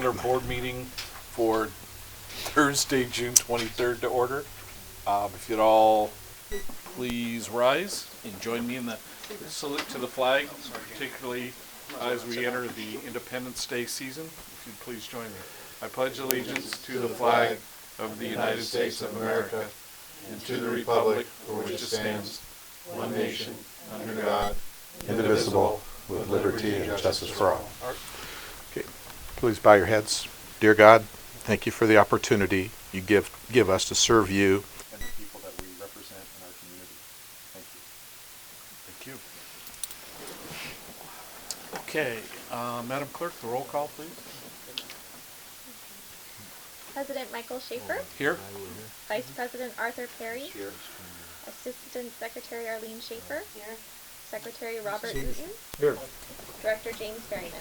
regular board meeting for Thursday, June 23rd to order. If you'd all please rise and join me in the salute to the flag, particularly as we enter the Independence Day season. If you'd please join me. I pledge allegiance to the flag of the United States of America and to the republic for which it stands, one nation, under God, indivisible, with liberty and justice for all. Okay, please bow your heads. Dear God, thank you for the opportunity you give us to serve you and the people that we represent in our community. Thank you. Thank you. Okay, Madam Clerk, the roll call, please. President Michael Schaefer. Here. Vice President Arthur Perry. Here. Assistant Secretary Arlene Schaefer. Here. Secretary Robert Newton. Here. Director James Ferryman.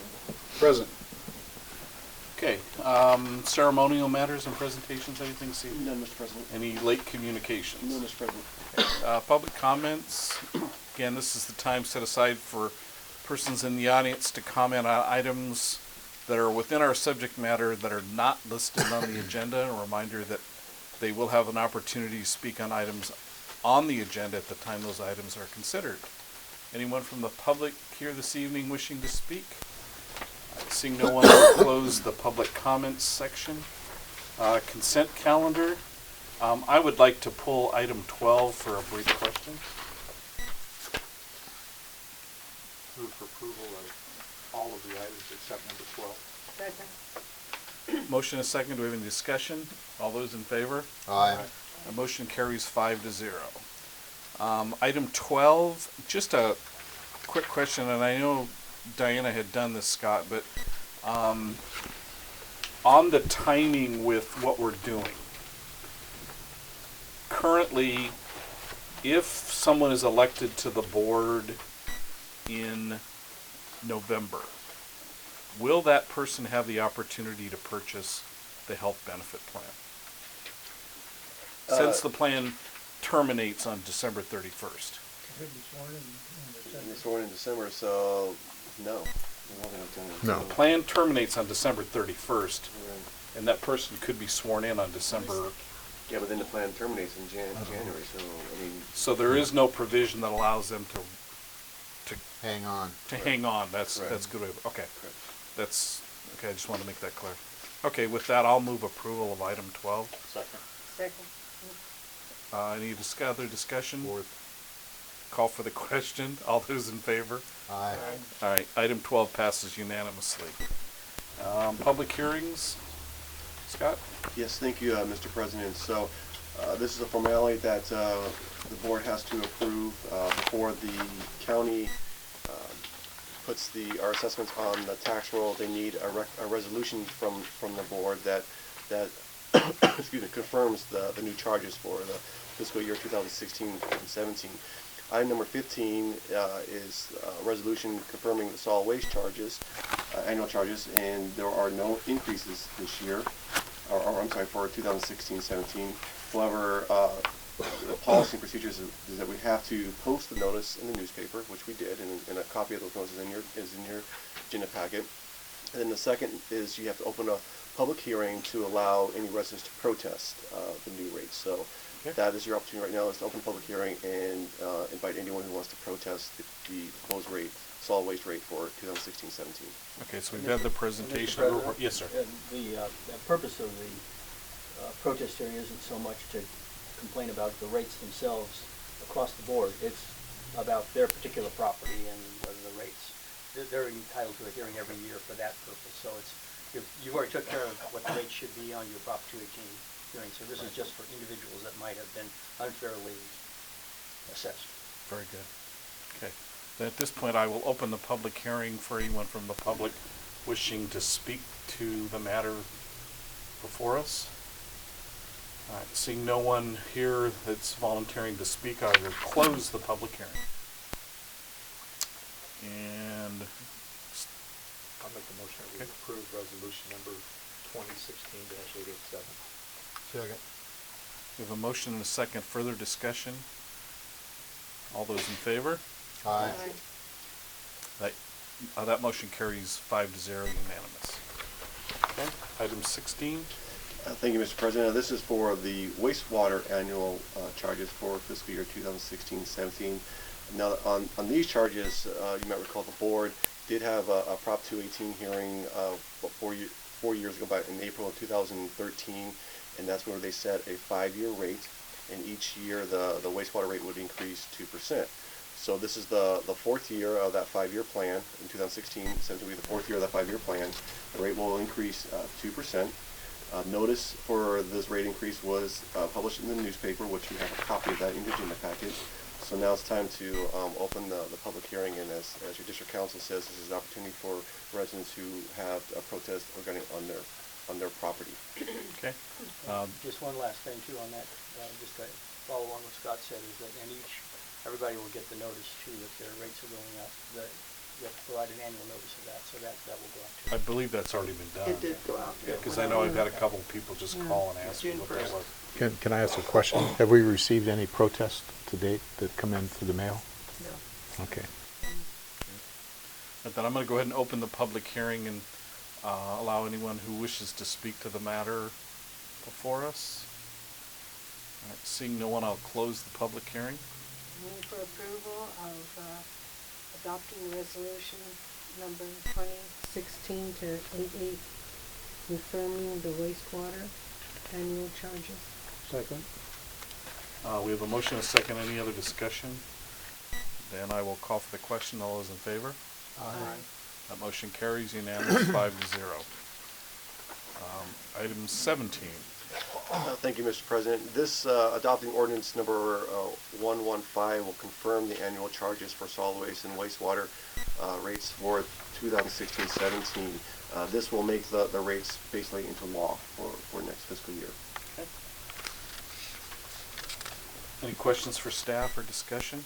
Present. Okay, ceremonial matters and presentations, anything, Steve? None, Mr. President. Any late communications? No, Mr. President. Public comments. Again, this is the time set aside for persons in the audience to comment on items that are within our subject matter that are not listed on the agenda. A reminder that they will have an opportunity to speak on items on the agenda at the time those items are considered. Anyone from the public here this evening wishing to speak? Seeing no one, I'll close the public comments section. Consent calendar. I would like to pull item 12 for a brief question. Move for approval of all of the items except number 12. Second. Motion is second. Do we have any discussion? All those in favor? Aye. The motion carries 5-0. Item 12, just a quick question, and I know Diana had done this, Scott, but on the timing with what we're doing, currently, if someone is elected to the board in November, will that person have the opportunity to purchase the health benefit plan? Since the plan terminates on December 31st. It's sworn in December, so no. No. The plan terminates on December 31st, and that person could be sworn in on December. Yeah, but then the plan terminates in January, so, I mean... So there is no provision that allows them to Hang on. hang on. That's Right. good. Okay. Correct. That's okay. I just want to make that clear. Okay, with that, I'll move approval of item 12. Second. Second. Any other discussion? Call for the question. All those in favor? Aye. All right. Item 12 passes unanimously. Public hearings. Scott? Yes, thank you, Mr. President. So, this is a formality that the board has to approve before the county puts our assessments on the tax roll. They need a resolution from the board that excuse me, confirms the new charges for the fiscal year 2016 and 17. Item number 15 is a resolution confirming the solid waste charges, annual charges, and there are no increases this year, or I'm sorry, for 2016-17. However, the policy and procedures is that we have to post the notice in the newspaper, which we did, and a copy of those notices is in your agenda packet. And then the second is you have to open a public hearing to allow any residents to protest the new rates. So that is your opportunity right now, is to open a public hearing and invite anyone who wants to protest the proposed rate, solid waste rate for 2016-17. Okay, so we've had the presentation. Mr. President, Yes, sir. The purpose of the protest hearing isn't so much to complain about the rates themselves across the board. It's about their particular property and whether the rates, they're entitled to a hearing every year for that purpose. So it's, you've already took care of what the rate should be on your Prop 218 hearing. So this is just for individuals that might have been unfairly assessed. Very good. Okay. Then at this point, I will open the public hearing for anyone from the public wishing to speak to the matter before us. All right, seeing no one here that's volunteering to speak, I will close the public hearing. And I'll make the motion that we approve resolution number 2016-887. Second. we have a motion and a second. Further discussion? All those in favor? Aye. That motion carries 5-0 unanimous. Okay, item 16. Thank you, Mr. President. This is for the wastewater annual charges for fiscal year 2016-17. Now, on these charges, you might recall the board did have a Prop 218 hearing 4 years ago, in April of 2013, and that's where they set a 5-year rate, and each year the wastewater rate would increase 2%. So this is the fourth year of that 5-year plan. In 2016-17 will be the fourth year of that 5-year plan. The rate will increase 2%. Notice for this rate increase was published in the newspaper, which you have a copy of that in your agenda package. So now it's time to open the public hearing, and as your district council says, this is an opportunity for residents who have a protest regarding on their property. Okay. Just one last thing too on that, just to follow on what Scott said, is that everybody will get the notice too that their rates are going up. You have to provide an annual notice of that, so that will go out too. I believe that's already been done. It did go out. Yeah, because I know I've had a couple of people just call and ask me June what that 1st. was. Can I ask a question? Have we received any protests to date that come in through the mail? No. Okay. But then I'm going to go ahead and open the public hearing and allow anyone who wishes to speak to the matter before us. All right, seeing no one, I'll close the public hearing. Move for approval of adopting resolution number 2016-88, confirming the wastewater annual charges. Second. We have a motion and a second. Any other discussion? Then I will call for the question. All those in favor? Aye. That motion carries unanimous 5-0. Item 17. Thank you, Mr. President. This adopting ordinance number 115 will confirm the annual charges for solid waste and wastewater rates for 2016-17. This will make the rates basically into law for next fiscal year. Okay. Any questions for staff or discussion?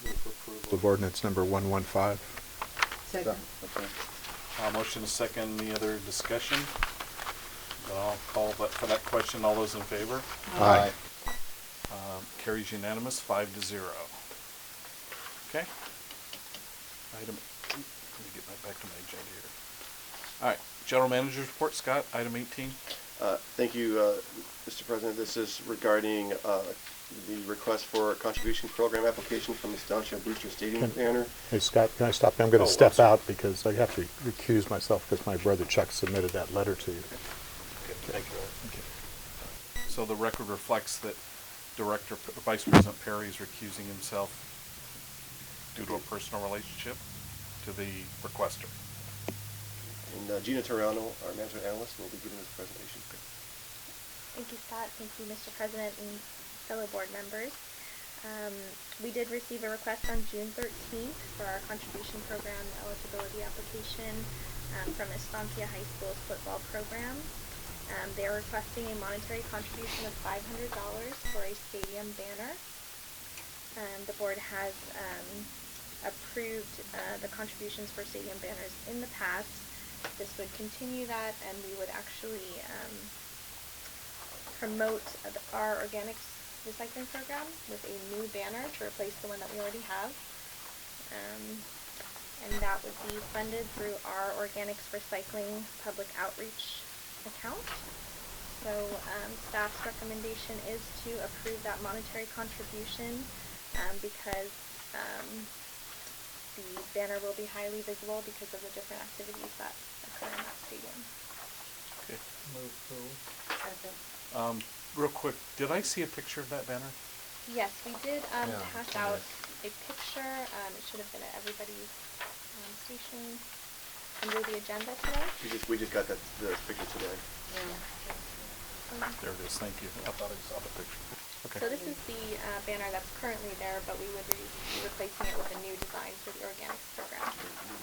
Move for approval. Of ordinance number 115. Second. Okay. Motion and a second. Any other discussion? Then I'll call for that question. All those in favor? Aye. Carries unanimous 5-0. Okay. Item. Let me get back to my agenda here. All right. General Manager's report. Scott. Item 18. Thank you, Mr. President. This is regarding the request for a contribution program application from the Estancia Booster Stadium banner. Hey, Scott, can I stop you? I'm going Oh, to step I'm sorry. out because I have to recuse myself because my brother Chuck submitted that letter to you. Thank you. So the record reflects that Vice President Perry is recusing himself due to a personal relationship to the requester. And Gina Torano, our management analyst, will be giving this presentation. Thank you, Scott. Thank you, Mr. President and fellow board members. We did receive a request on June 13th for our contribution program eligibility application from Estancia High School's football program. They are requesting a monetary contribution of $500 for a stadium banner. The board has approved the contributions for stadium banners in the past. This would continue that, and we would actually promote our organics recycling program with a new banner to replace the one that we already have. And that would be funded through our organics recycling public outreach account. So staff's recommendation is to approve that monetary contribution because the banner will be highly visible because of the different activities that occur in that stadium. Okay. Move approval. Second. Real quick, did I see a picture of that banner? Yes, we did Yeah, pass out a picture. It should have been at everybody's station under the agenda today. We just got the picture today. Yeah. There it is. Thank you. I thought I saw the picture. Okay. So this is the banner that's currently there, but we would be replacing it with a new design for the organics program.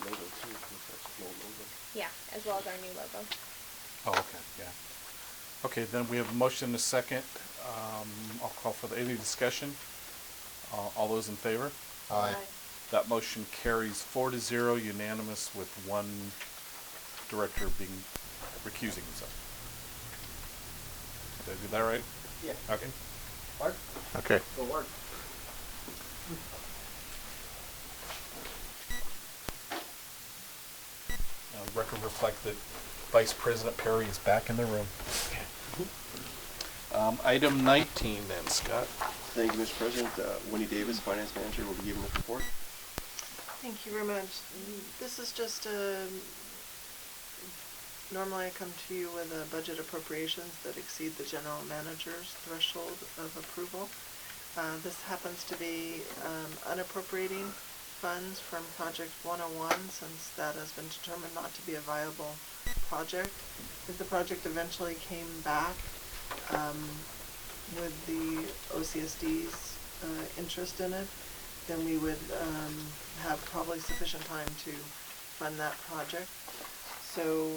New logo too. That's the old logo. Yeah, as well as our new logo. Oh, okay. Yeah. Okay, then we have a motion and a second. I'll call for any discussion. All those in favor? Aye. That motion carries 4-0, unanimous, with one director being recusing himself. Did I do that right? Yeah. Okay. Mark? Okay. Go work. Record reflect that Vice President Perry is back in the room. Item 19 then, Scott. Thank you, Mr. President. Winnie Davis, Finance Manager, will be giving the report. Thank you very much. This is just normally I come to you with budget appropriations that exceed the general manager's threshold of approval. This happens to be unappropriating funds from Project 101, since that has been determined not to be a viable project. If the project eventually came back with the OCSD's interest in it, then we would have probably sufficient time to fund that project. So,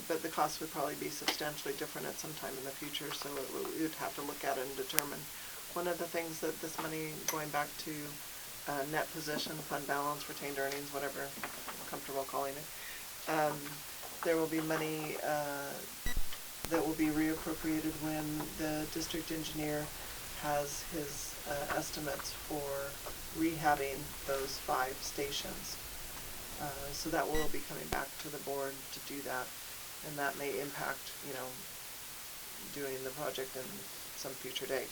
but the cost would probably be substantially different at some time in the future, so we would have to look at it and determine. One of the things that this money going back to net position, fund balance, retained earnings, whatever I'm comfortable calling it, there will be money that will be reappropriated when the district engineer has his estimates for rehabbing those 5 stations. So that will be coming back to the board to do that, and that may impact, doing the project in some future date.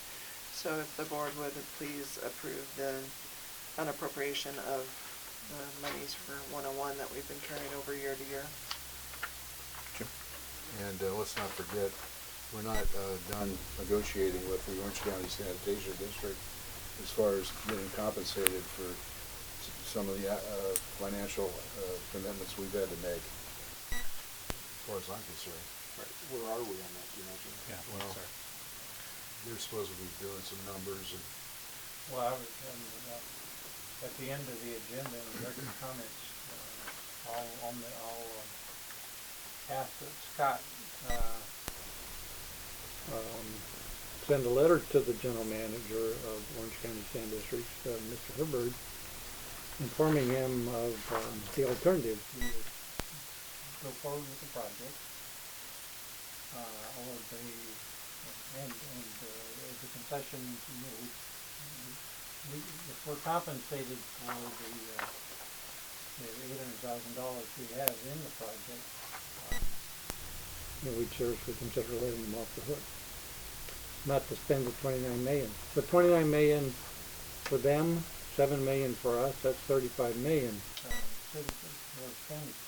So if the board would please approve the unappropriation of the monies for 101 that we've been carrying over year to year. And let's not forget, we're not done negotiating with the Orange County Sanitation District as far as getting compensated for some of the financial commitments we've had to make, as far as I'm concerned. Right. Where are we on that, do you know, Jim? Yeah, Well, they're supposed to be doing some numbers and Well, at the end of the agenda, in the record comments, I'll ask that Scott send a letter to the general manager of Orange County Sand District, Mr. Herbert, informing him of the alternative. We would go forward with the project, or the concession, if we're compensated for the $800,000 we have in the project, we'd seriously consider letting them off the hook. Not to spend the $29 million. But $29 million for them, $7 million for us, that's $35 million. Citizens or counties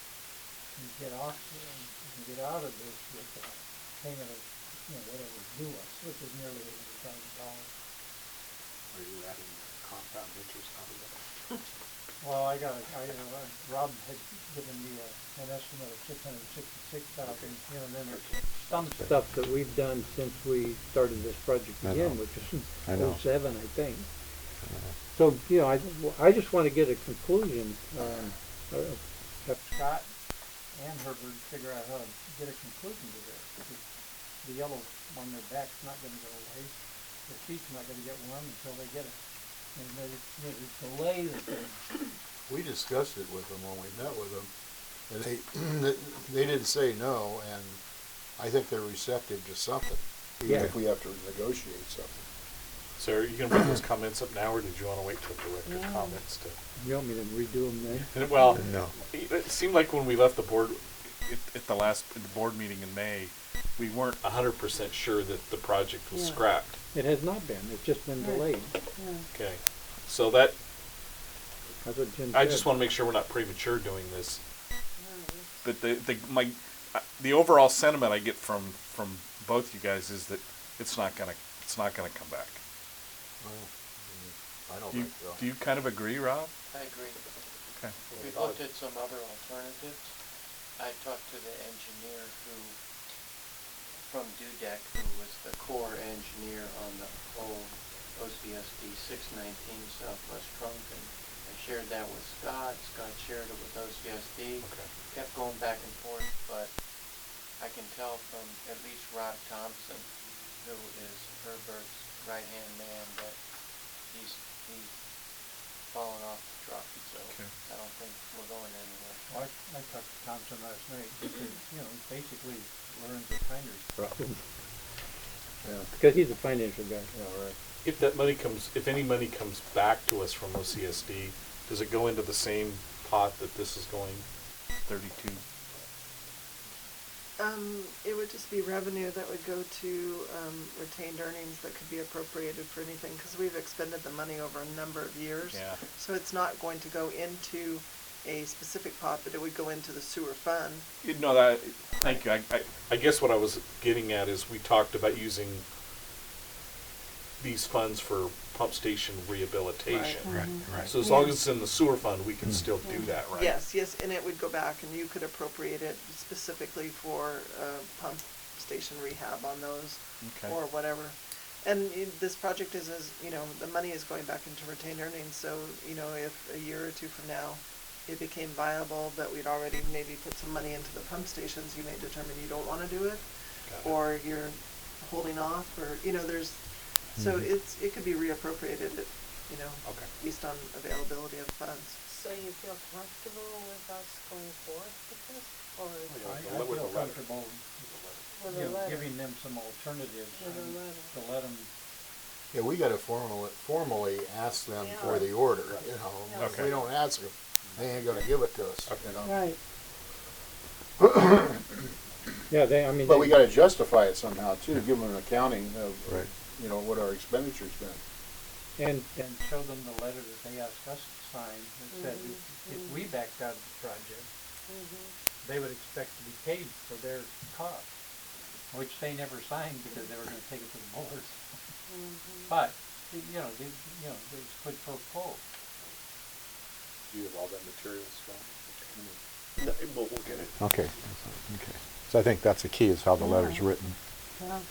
can get out of this with a payment of whatever is due us, which is nearly $800,000. Are you adding compound interest out of that? Well, Rob had given me an estimate of $666,000, and then there's some stuff that we've done since we started this project again, which is in 2007, I think. So, I just want to get a conclusion, have Scott and Herbert figure out how to get a conclusion to this, because the yellow on their back's not going to go away. The seat's not going to get warm until they get it. And there's delay the thing. we discussed it with them when we met with them. And they didn't say no, and I think they're receptive to something, even if we have to negotiate something. So are you going to bring those comments up now, or did you want to wait till director comments to? You want me to redo them then? Well, No. it seemed like when we left the board at the board meeting in May, we weren't 100% sure that the project was scrapped. It has not been. It's just been delayed. Okay, so that's what Jim I said. just want to make sure we're not premature doing this. But the overall sentiment I get from both you guys is that it's not gonna come back. Well, I don't Do you, think so. do you kind of agree, Rob? I agree. Okay. We've looked at some other alternatives. I talked to the engineer from Dudek, who was the core engineer on the old OCSD 619 Southwest Trunk, and I shared that with Scott. Scott shared it with OCSD. Okay. Kept going back and forth, but I can tell from at least Rob Thompson, who is Herbert's right-hand man, that he's fallen off the truck, so Okay. I don't think we're going anywhere. Well, I talked to Thompson last night. He said, basically learns a finder's problem. Yeah. Because he's a financial guy. Yeah, right. If any money comes back to us from OCSD, does it go into the same pot that this is going? 32. It would just be revenue that would go to, retained earnings that could be appropriated for anything, because we've expended the money over a number of years. Yeah. So it's not going to go into a specific pot, but it would go into the sewer fund. You know that. Thank you. I guess what I was getting at is we talked about using these funds for pump station rehabilitation. Right, right. So as long as it's in the sewer fund, we can still do that, right? Yes, yes, and it would go back and you could appropriate it specifically for, pump station rehab on those. Okay. Or whatever. And this project is, you know, the money is going back into retained earnings, so, you know, if a year or two from now it became viable, but we'd already maybe put some money into the pump stations, you may determine you don't wanna do it. Got it. Or you're holding off, or, you know, there's, so it could be reappropriated, you know, Okay. based on availability of funds. So you feel comfortable with us going forth with this, or I With feel the letter. comfortable, with you a know, letter? giving them some alternatives With a and letter. to let them, Yeah, we gotta formally ask them Yeah. for the order, you know. If Okay. we don't ask them, they ain't gonna give it to us, Okay. you know. Right. yeah, they, I mean. But we gotta justify it somehow too, give them an accounting of, Right. you know, what our expenditure's been. And show them the letter that they asked us to sign that said if we backed out of the project, they would expect to be paid for their costs, which they never signed because they were gonna take it to the board. But, you know, there's quid pro quo. Do you have all that material, Scott? No, we'll get it. Okay, okay. So I think that's the key, is how the letter's written, Well,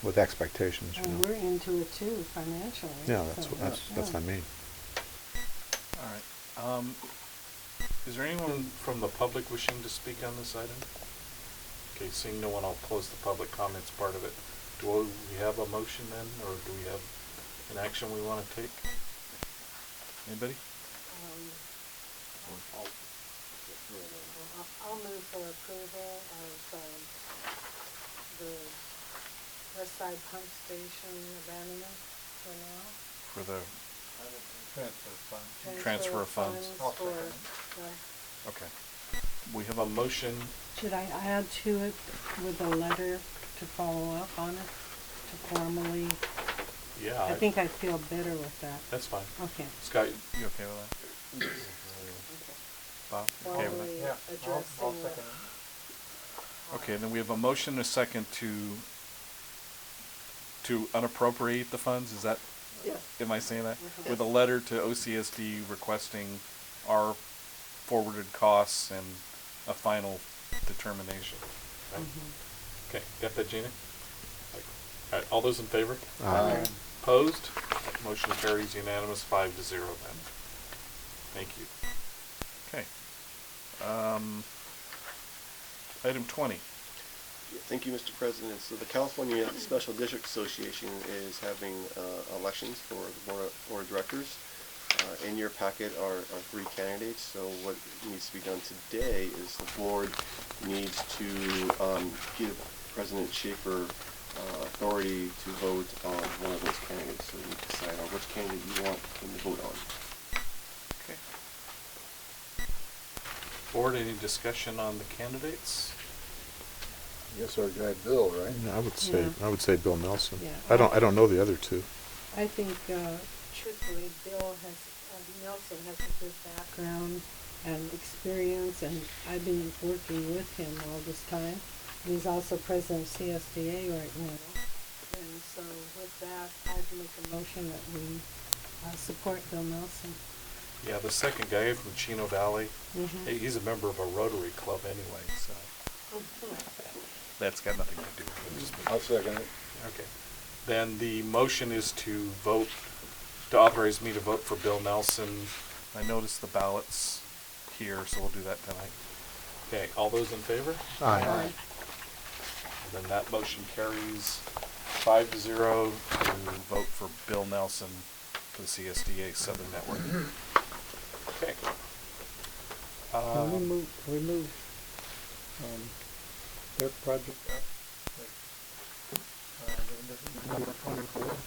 with expectations, you and know. we're into it too, financially. Yeah, so, that's what I mean. All right. Is there anyone from the public wishing to speak on this item? Okay, seeing no one, I'll close the public comments part of it. Do we have a motion then, or do we have an action we want to take? Anybody? I'll move for approval of, the West Side Pump Station abandonment for now. For the Transfer fund. Transfer of funds. I'll For, second Okay. We have a motion. should I add to it with a letter to follow up on it, to formally, Yeah. I think I'd feel better with that. That's fine. Okay. Scott, you okay with that? Bob, you okay with that? Formally Yeah, I'll addressing second it. Okay, then we have a motion and a second to unappropriate the funds, is that, Yes. am I saying that? Mhm. With a letter to OCSD requesting our forwarded costs and a final determination. Right? Okay, got that, Gina? All right, all those in favor? Aye. Opposed? Motion carries unanimous 5-0 then. Thank you. Okay. Item 20. Yeah, thank you, Mr. President. So the California Special District Association is having elections for the board of directors. In your packet are 3 candidates, so what needs to be done today is the board needs to give President Schaefer authority to vote on one of those candidates, so you decide on which candidate you want him to vote on. Okay. Board, any discussion on the candidates? I guess our guy Bill, right? I would say Bill Nelson. Yeah. I don't know the other two. I think, truthfully, Bill Nelson has a good background and experience, and I've been working with him all this time. He's also president of CSDA right now. And so with that, I'd make a motion that we support Bill Nelson. Yeah, the second guy from Chino Valley, Mhm. he's a member of a Rotary Club anyway, so that's got nothing to do with it. Just- I'll second it. Okay. Then the motion is to vote, to authorize me to vote for Bill Nelson. I noticed the ballots here, so we'll do that tonight. Okay, all those in favor? Aye. And then that motion carries 5-0 to vote for Bill Nelson for the CSDA Southern Network. Okay. Can we remove, their project up, like, the number 24?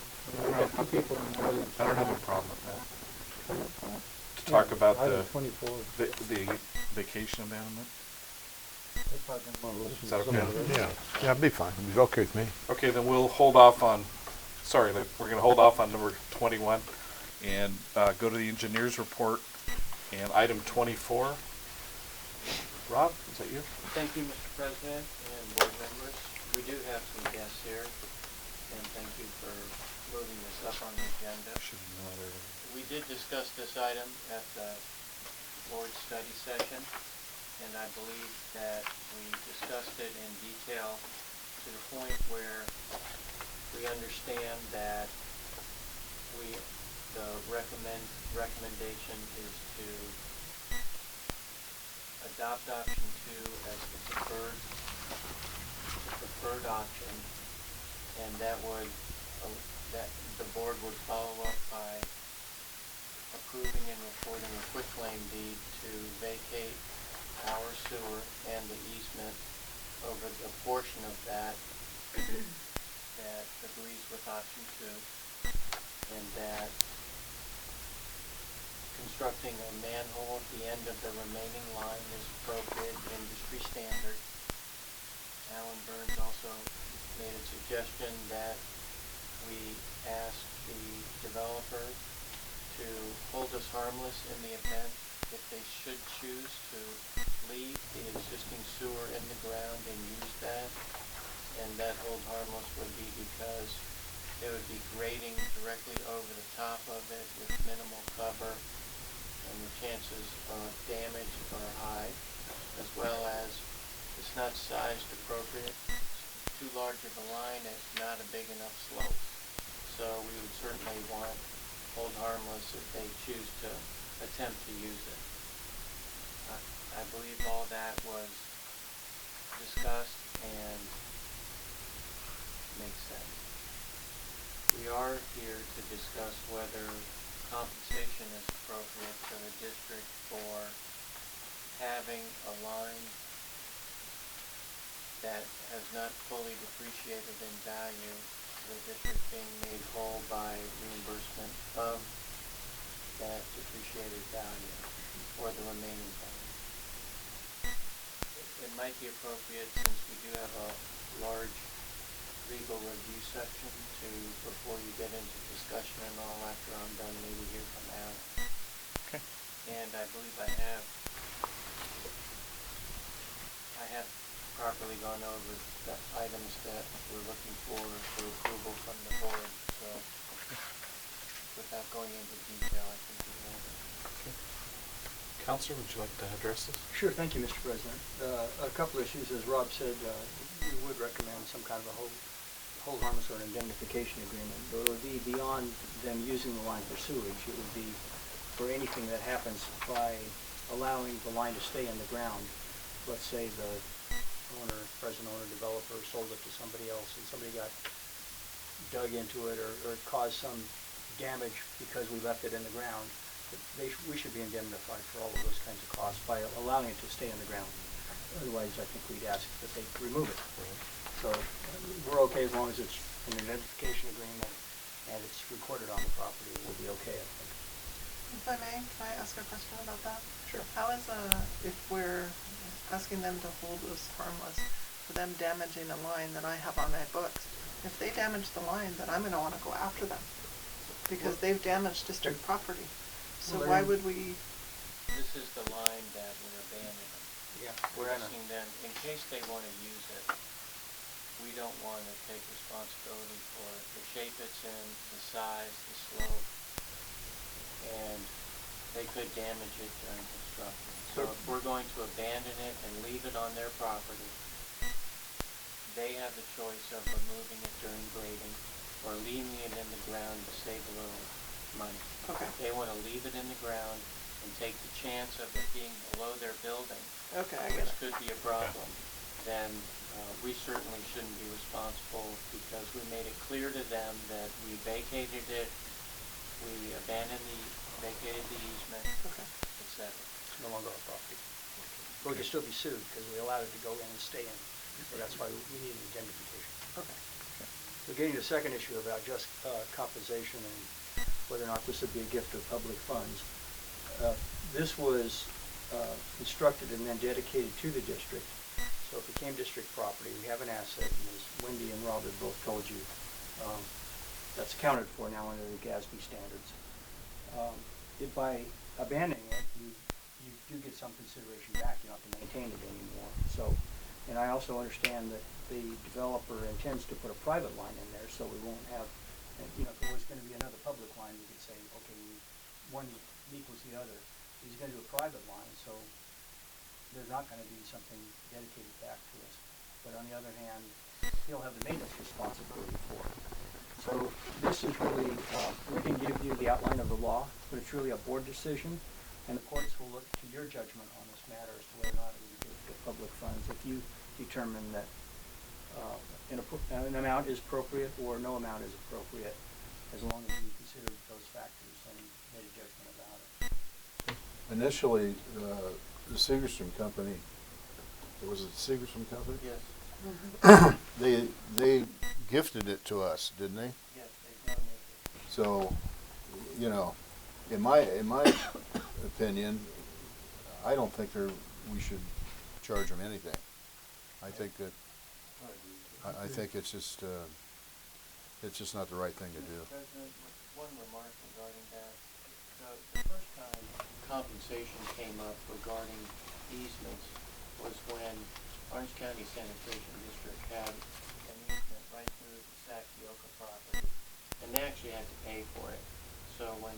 We have 2 people in the village. I don't have a problem with that. To talk about Item 24. the vacation abandonment. They probably didn't wanna listen Is that to some okay? of it. Yeah, it'd be fine. It'd be okay with me. Okay, then we'll hold off on, sorry, we're gonna hold off on number 21 and go to the engineer's report and item 24. Rob, is that you? Thank you, Mr. President and board members. We do have some guests here, and thank you for moving this up on the agenda. We did discuss this item at the board study session, and I believe that we discussed it in detail to the point where we understand that the recommendation is to adopt option 2 as the preferred option, and that the board would follow up by approving and recording a quitclaim deed to vacate our sewer and the easement over the portion of that that agrees with option 2, and that constructing a manhole at the end of the remaining line is appropriate industry standard. Alan Burns also made a suggestion that we ask the developer to hold us harmless in the event if they should choose to leave the existing sewer in the ground and use that. And that hold harmless would be because it would be grading directly over the top of it with minimal cover, and the chances of damage are high, as well as it's not sized appropriate. It's too large of a line, it's not a big enough slope. So we would certainly want hold harmless if they choose to attempt to use it. I believe all that was discussed and makes sense. We are here to discuss whether compensation is appropriate for the district for having a line that has not fully depreciated in value, the district being made whole by reimbursement of that depreciated value or the remaining value. It might be appropriate, since we do have a large legal review section, to, before you get into discussion and all after I'm done, maybe hear from Alan. Okay. And I believe I have properly gone over the items that we're looking for approval from the board, so without going into detail, I think we have it. Counselor, would you like to address this? Sure, thank you, Mr. President. A couple issues, as Rob said, we would recommend some kind of a hold harmless or an indemnification agreement, but it would be beyond them using the line for sewage. It would be for anything that happens by allowing the line to stay in the ground. Let's say the present owner, developer sold it to somebody else and somebody got dug into it or caused some damage because we left it in the ground. We should be indemnified for all of those kinds of costs by allowing it to stay in the ground. Otherwise, I think we'd ask that they remove it. So we're okay as long as it's an indemnification agreement and it's recorded on the property. We'll be okay, I think. If I may, can I ask a question about that? Sure. How is, if we're asking them to hold us harmless for them damaging a line that I have on my books, if they damage the line, then I'm gonna wanna go after them because they've damaged district property. So Well, why would we? This is the line that we're abandoning. Yeah, We're asking them, in case they want to use it, we don't want to take responsibility for the shape it's in, the size, the slope, and they could damage it during construction. So if we're going to abandon it and leave it on their property, they have the choice of removing it during grading or leaving it in the ground to save a little money. Okay. If they want to leave it in the ground and take the chance of it being below their building, Okay, I get which it. could be a problem, then we certainly shouldn't be responsible because we made it clear to them that we vacated it, we vacated the easement, Okay. etc. it's no longer our property. But we can still be sued because we allowed it to go in and stay in. So that's why we need an indemnification. Okay. So getting to the second issue about just compensation and whether or not this would be a gift of public funds. This was constructed and then dedicated to the district So if it became district property, we have an asset, and as Wendy and Rob have both told you, that's accounted for now under the GASB standards. If by abandoning it, you do get some consideration back. You don't have to maintain it anymore. So, and I also understand that the developer intends to put a private line in there, so we won't have, if there was going to be another public line, we could say, okay, one equals the other. He's going to do a private line, so there's not going to be something dedicated back to us. But on the other hand, he'll have the maintenance responsibility for it. So this is really, we can give you the outline of the law, but it's really a board decision, and the courts will look to your judgment on this matter as to whether or not it would give the public funds. If you determine that an amount is appropriate or no amount is appropriate, as long as you consider those factors and made a judgment about it. Initially, the Segerstrom Company, was it Segerstrom Company? Yes, They gifted it to us, didn't they? yes, they donated. So, in my opinion, I don't think we should charge them anything. I think that, I think it's just not the right thing to do. President, one remark regarding that. The first time compensation came up regarding easements was when Orange County Sanitation District had an easement right through the Sackioka property, and they actually had to pay for it. So when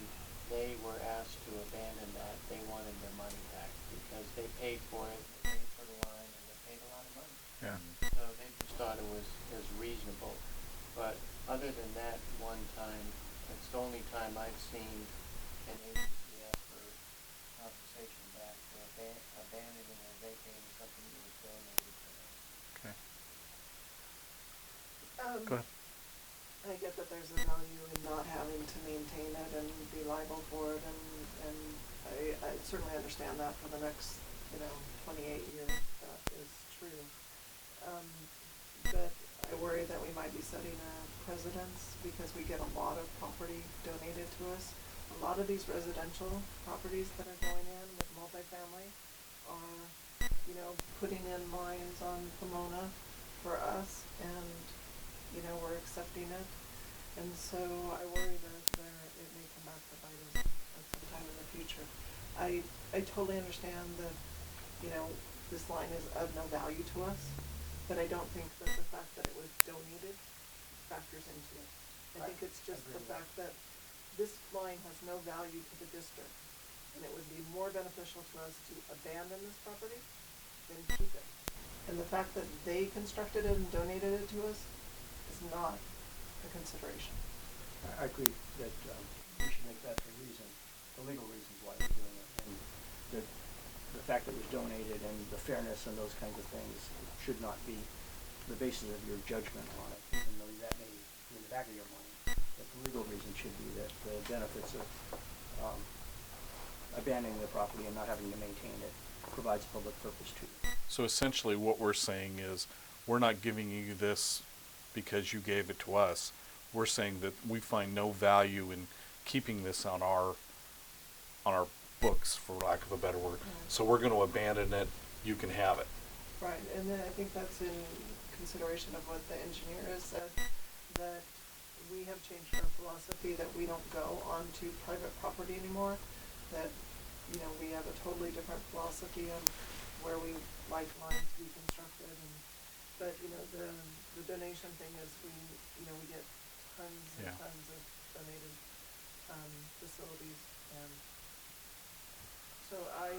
they were asked to abandon that, they wanted their money back because they paid for it, they paid for the line, and they paid a lot of money. Yeah. So they just thought it was reasonable. But other than that one time, it's the only time I've seen an agency ask for compensation back for abandoning or vacating something that was donated to them. Okay. Go ahead. I get that there's a value in not having to maintain it and be liable for it, and I certainly understand that for the next, 28 years, that is true. But I worry that we might be setting a precedence because we get a lot of property donated to us. A lot of these residential properties that are going in with multifamily are, putting in lines on Pomona for us, and, we're accepting it. And so I worry that it may come back to bite us at some time in the future. I totally understand that, this line is of no value to us, but I don't think that the fact that it was donated factors into it. I think it's just the fact that this line has no value to the district, and it would be more beneficial to us to abandon this property than keep it. And the fact that they constructed it and donated it to us is not a consideration. I agree that we should make that the reason, the legal reasons why we're doing it. And the fact that it was donated and the fairness and those kinds of things should not be the basis of your judgment on it, even though that may be in the back of your mind. But the legal reason should be that the benefits of abandoning the property and not having to maintain it provides public purpose to you. So essentially what we're saying is, we're not giving you this because you gave it to us. We're saying that we find no value in keeping this on our books, for lack of a better word. So we're going to abandon it. You can have it. Right, and then I think that's in consideration of what the engineer has said, that we have changed our philosophy that we don't go onto private property anymore, that, we have a totally different philosophy on where we like lines to be constructed, but, the donation thing is we get tons and Yeah. tons of donated, facilities, and so I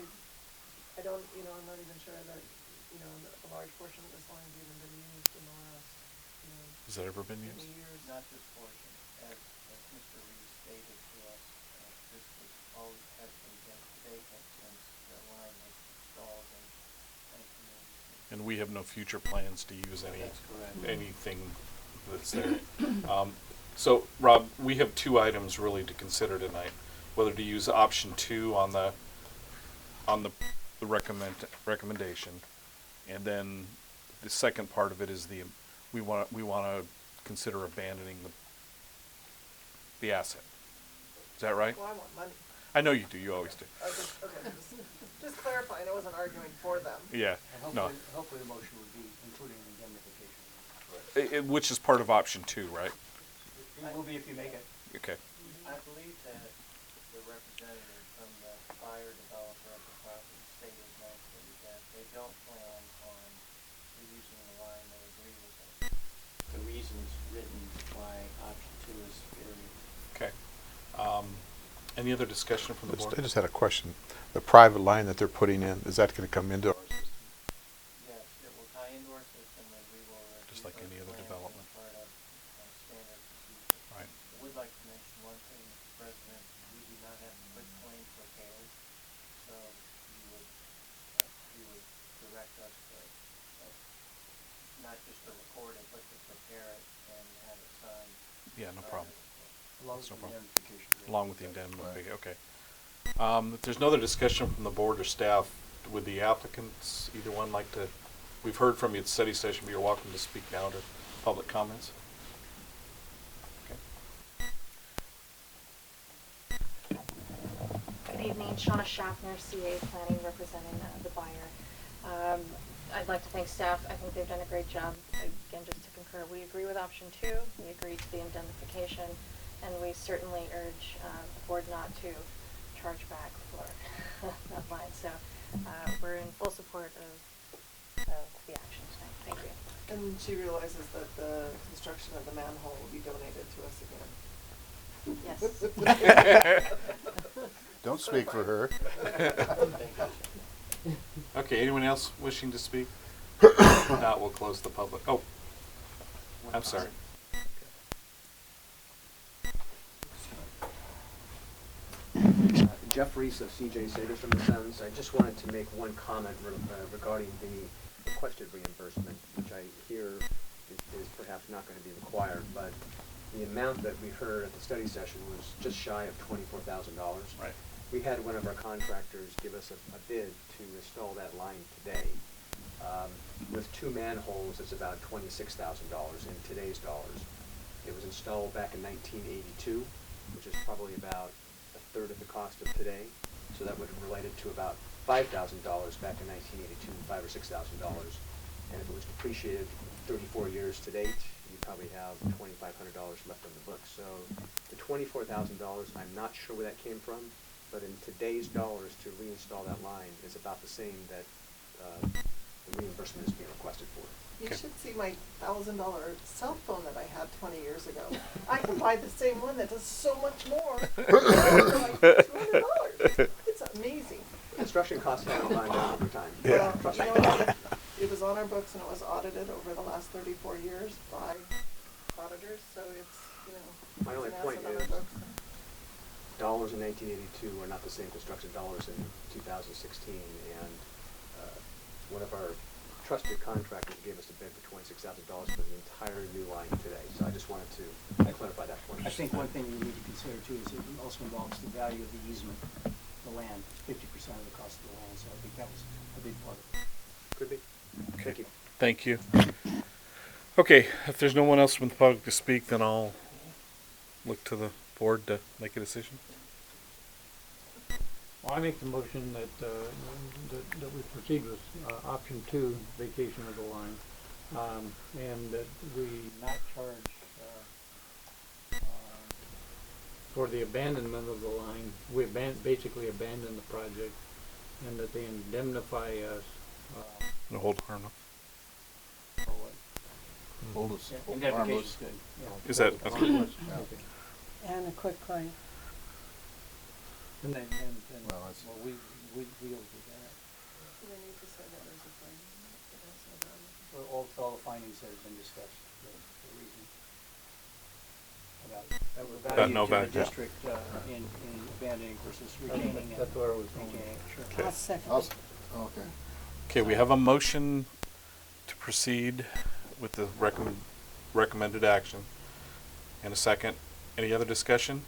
don't, I'm not even sure that, a large portion of this line's even been used in the last, Has that ever been many used? years. Not this portion, as Mr. Reed stated to us, this was always has been vacant since the line was installed in 1986. And we have no future plans to use That's correct. anything that's there. So, Rob, we have two items really to consider tonight: whether to use option 2 on the recommendation, and then the second part of it is we want to consider abandoning the asset. Is that right? Well, I want money. I know you do. You always do. Okay, Just clarifying, I wasn't arguing for them. Yeah, And no, hopefully the motion would be including an indemnification. which is part of option 2, right? It will be if you make it. Okay. I believe that the representative from the buyer developer of the property stated mostly that they don't plan on reusing the line, they agree with the reasons written why option 2 is superior. Okay. Any other discussion from the board? I just had a question. The private line that they're putting in, is that going to come into our system? Yes, it will tie into our system and we will review Just like those any other plans development. as part of standard procedure. Right. I would like to mention one thing, Mr. President, we do not have quick claim prepared, so you would direct us to, not just to record it, but to prepare it and have it signed. Yeah, no problem. Along That's with no the problem. indemnification. Along with the indemnity, okay. If there's no other discussion from the board or staff, would the applicants, either one like to, we've heard from you at the study session, but you're welcome to speak now to public comments. Okay. Good evening, Shauna Schaffner, CA Planning, representing the buyer. I'd like to thank staff. I think they've done a great job. Again, just to concur, we agree with option 2. We agree to the indemnification, and we certainly urge the board not to charge back for that line. So we're in full support of the action tonight. Thank you. And she realizes that the construction of the manhole will be donated to us again. Yes. Don't speak for her. Okay, anyone else wishing to speak? If not, we'll close the public. Oh, I'm sorry. Jeff Reese of CJ Sagers and Sons. I just wanted to make one comment regarding the requested reimbursement, which I hear is perhaps not going to be required, but the amount that we heard at the study session was just shy of $24,000. Right. We had one of our contractors give us a bid to install that line today. With 2 manholes, it's about $26,000 in today's dollars. It was installed back in 1982, which is probably about a third of the cost of today. So that would have related to about $5,000 back in 1982, $5,000 or $6,000. And if it was depreciated 34 years to date, you probably have $2,500 left on the books. So the $24,000, I'm not sure where that came from, but in today's dollars to reinstall that line is about the same that the reimbursement is being requested for. You should see my $1,000 cell phone that I had 20 years ago. I can buy the same one that does so much more for like $200. It's amazing. Construction costs haven't gone down over time. Yeah. Well, you know, it was on our books and it was audited over the last 34 years by auditors, so it's, you know, My only it's an point asset on our is books. dollars in 1982 are not the same construction dollars in 2016, and one of our trusted contractors gave us a bid for $26,000 for the entire new line today. So I just wanted to clarify that point. I think one thing you need to consider too is it also involves the value of the easement, the land, 50% of the cost of the land, so I think that was a big part of it. Could be. Thank you. Thank you. Okay, if there's no one else from the public to speak, then I'll look to the board to make a decision. Well, I make the motion that, that we proceed with, option 2, vacation of the line, and that we not charge, for the abandonment of the line. We basically abandon the project, and that they indemnify us, No hold harmless. for what? Hold us. Indemnification's good. Yeah. Is that okay? Okay. And a quick claim. And then, Well, that's- well, we'll do that. Do they need to say that there's a claim? It has no value. All the findings that have been discussed, the reason about the About value no to the value, yeah. district in abandoning versus retaining and That's where I was going. maintaining. Sure. Okay. I'll second I'll it. Okay. Okay, we have a motion to proceed with the recommended action. And a second. Any other discussion?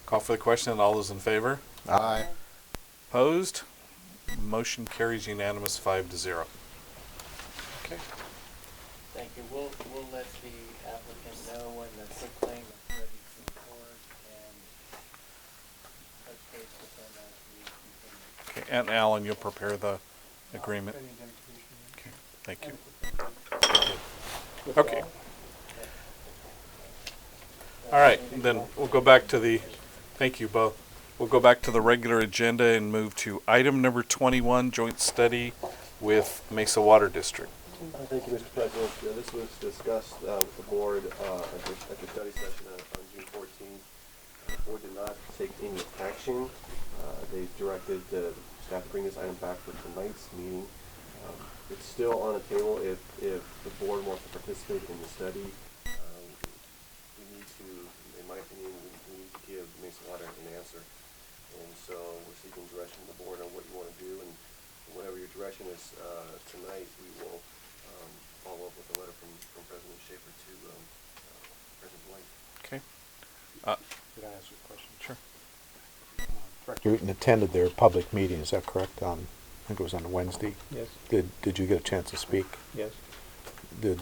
Call for the question, and all those in favor? Aye. Opposed? Motion carries unanimous 5-0. Okay. Thank you. We'll let the applicant know when the quick claim is ready to record and touch base with them as we continue. Okay, And Alan, you'll prepare the agreement. Okay, thank you. Okay. All right, then we'll go back to the, thank you both. We'll go back to the regular agenda and move to item number 21, joint study with Mesa Water District. Thank you, Mr. President. This was discussed with the board at the study session on June 14th. The board did not take any action. They directed staff to bring this item back for tonight's meeting. It's still on the table if the board wants to participate in the study. We need to, in my opinion, we need to give Mesa Water an answer. And so we're seeking direction from the board on what you want to do, and whatever your direction is tonight, we will follow up with a letter from President Schaefer to President White. Okay. Could I ask you a question? Sure. Director Eaton attended their public meeting, is that correct? I think it was on a Wednesday. Yes, Did you get a chance to speak? yes. What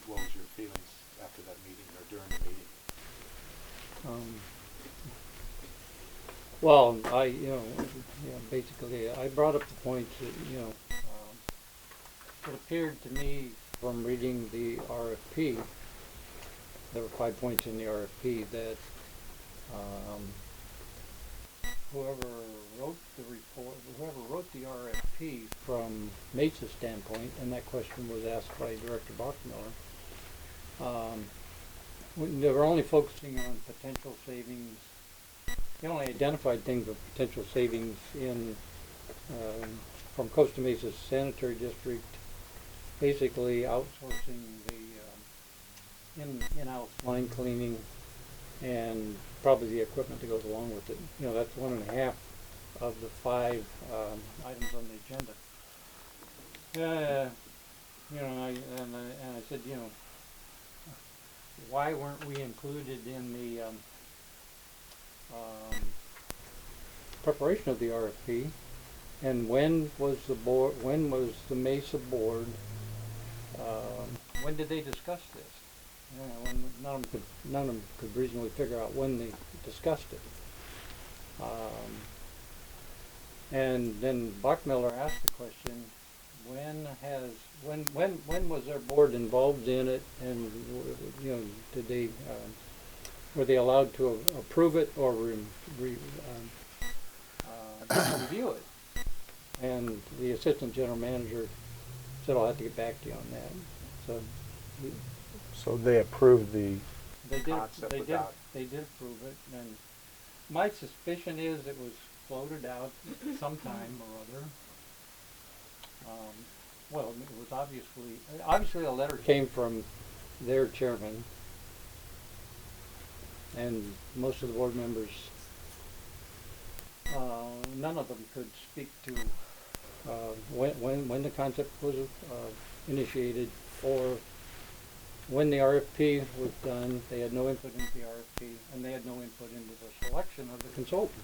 was your feelings after that meeting or during the meeting? Well, basically, I brought up the point that, it appeared to me from reading the RFP, there were 5 points in the RFP that, whoever wrote the RFP from Mesa's standpoint, and that question was asked by Director Bachmiller, they were only focusing on potential savings. They only identified things of potential savings in from Costa Mesa's sanitary district, basically outsourcing the in-house line cleaning and probably the equipment that goes along with it. That's 1.5 of the 5 items on the agenda. I said, why weren't we included in the preparation of the RFP? And when was the Mesa board? When did they discuss this? None of them could reasonably figure out when they discussed it. And then Bachmiller asked the question, when was their board involved in it, and did they were they allowed to approve it or review it? And the assistant general manager said, "I'll have to get back to you on that." So they approved the They concept did without... approve it, and my suspicion is it was floated out sometime or other. Well, it was obviously a letter came from their chairman, and most of the board members, none of them could speak to when the concept was initiated or when the RFP was done. They had no input into the RFP, and they had no input into the selection of the consultant.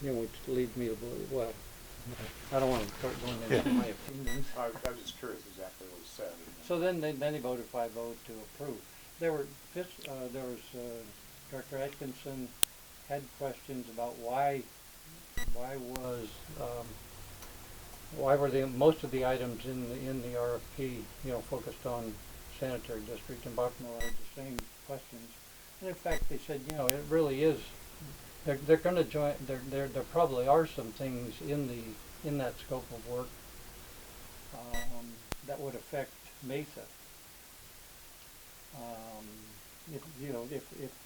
Which leads me to believe, well, I don't want to start going into my opinions. I was just curious exactly what was said. So then they voted 5-0 to approve. There was Director Atkinson had questions about why were most of the items in the RFP focused on sanitary district, and Bachmiller had the same questions. And in fact, they said it really is. They're going to join. There probably are some things in that scope of work that would affect Mesa. If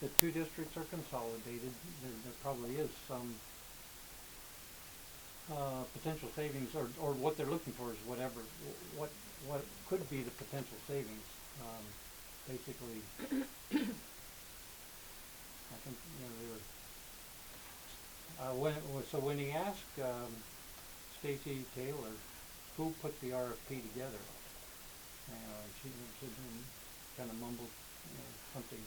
the 2 districts are consolidated, there probably is some potential savings, or what they're looking for is what could be the potential savings. Basically, I think when he asked Stacy Taylor who put the RFP together, she kind of mumbled something.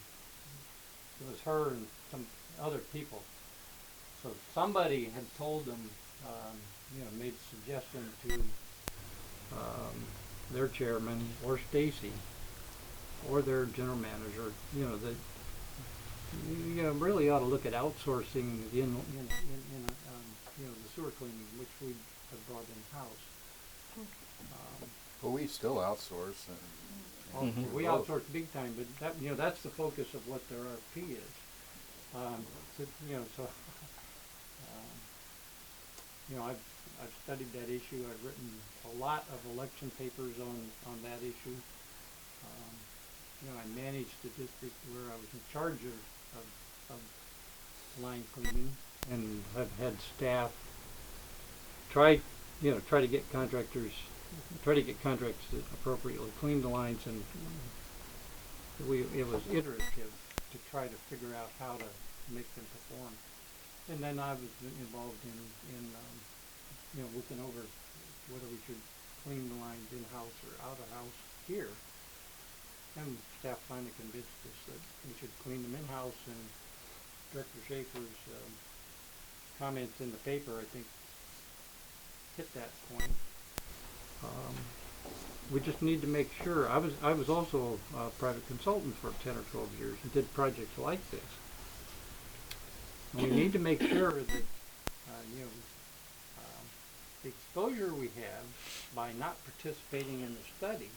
It was her and some other people. So somebody had told them, made a suggestion to their chairman or Stacy or their general manager, that you know, really ought to look at outsourcing you know, the sewer cleaning, which we have brought in-house. Well, we still outsource and. Well, Mhm. we outsource big time, but that, you know, that's the focus of what their RFP is. So, you know, so, you know, I've studied that issue. I've written a lot of election papers on that issue. You know, I managed the district where I was in charge of line cleaning, and I've had staff try to get contractors to appropriately clean the lines, and it was iterative to try to figure out how to make them perform. And then I was involved in you know, looking over whether we should clean the lines in-house or out-of-house here. And staff finally convinced us that we should clean them in-house, and Director Schaefer's comments in the paper, I think, hit that point. We just need to make sure. I was also a private consultant for 10 or 12 years and did projects like this. We need to make sure that you know, the exposure we have by not participating in the study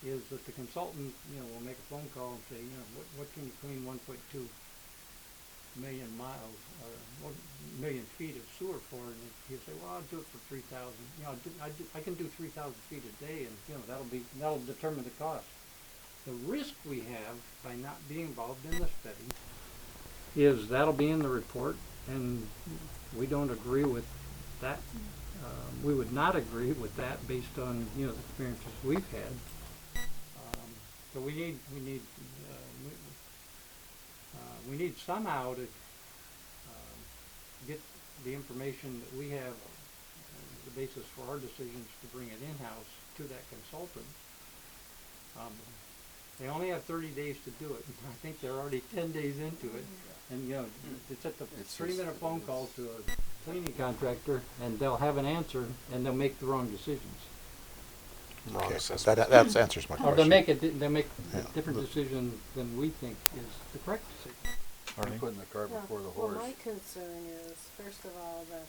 is that the consultant, you know, will make a phone call and say, you know, what can you clean 1.2 million miles, 1 million feet of sewer for? And he'll say, well, I'll do it for 3,000. You know, I can do 3,000 feet a day, and you know, that'll determine the cost. The risk we have by not being involved in the study is that'll be in the report, and we don't agree with that. We would not agree with that based on, you know, the experiences we've had. So we need somehow to get the information that we have, the basis for our decisions, to bring it in-house to that consultant. They only have 30 days to do it. I think they're already 10 days into it. And you know, it's at the 3-minute phone call to a cleaning contractor, and they'll have an answer, and they'll make the wrong decisions. Okay, that answers my Or question. they'll make Yeah. a different decision than we think is the correct decision. We're putting the cart before the Well, horse. my concern is, first of all, that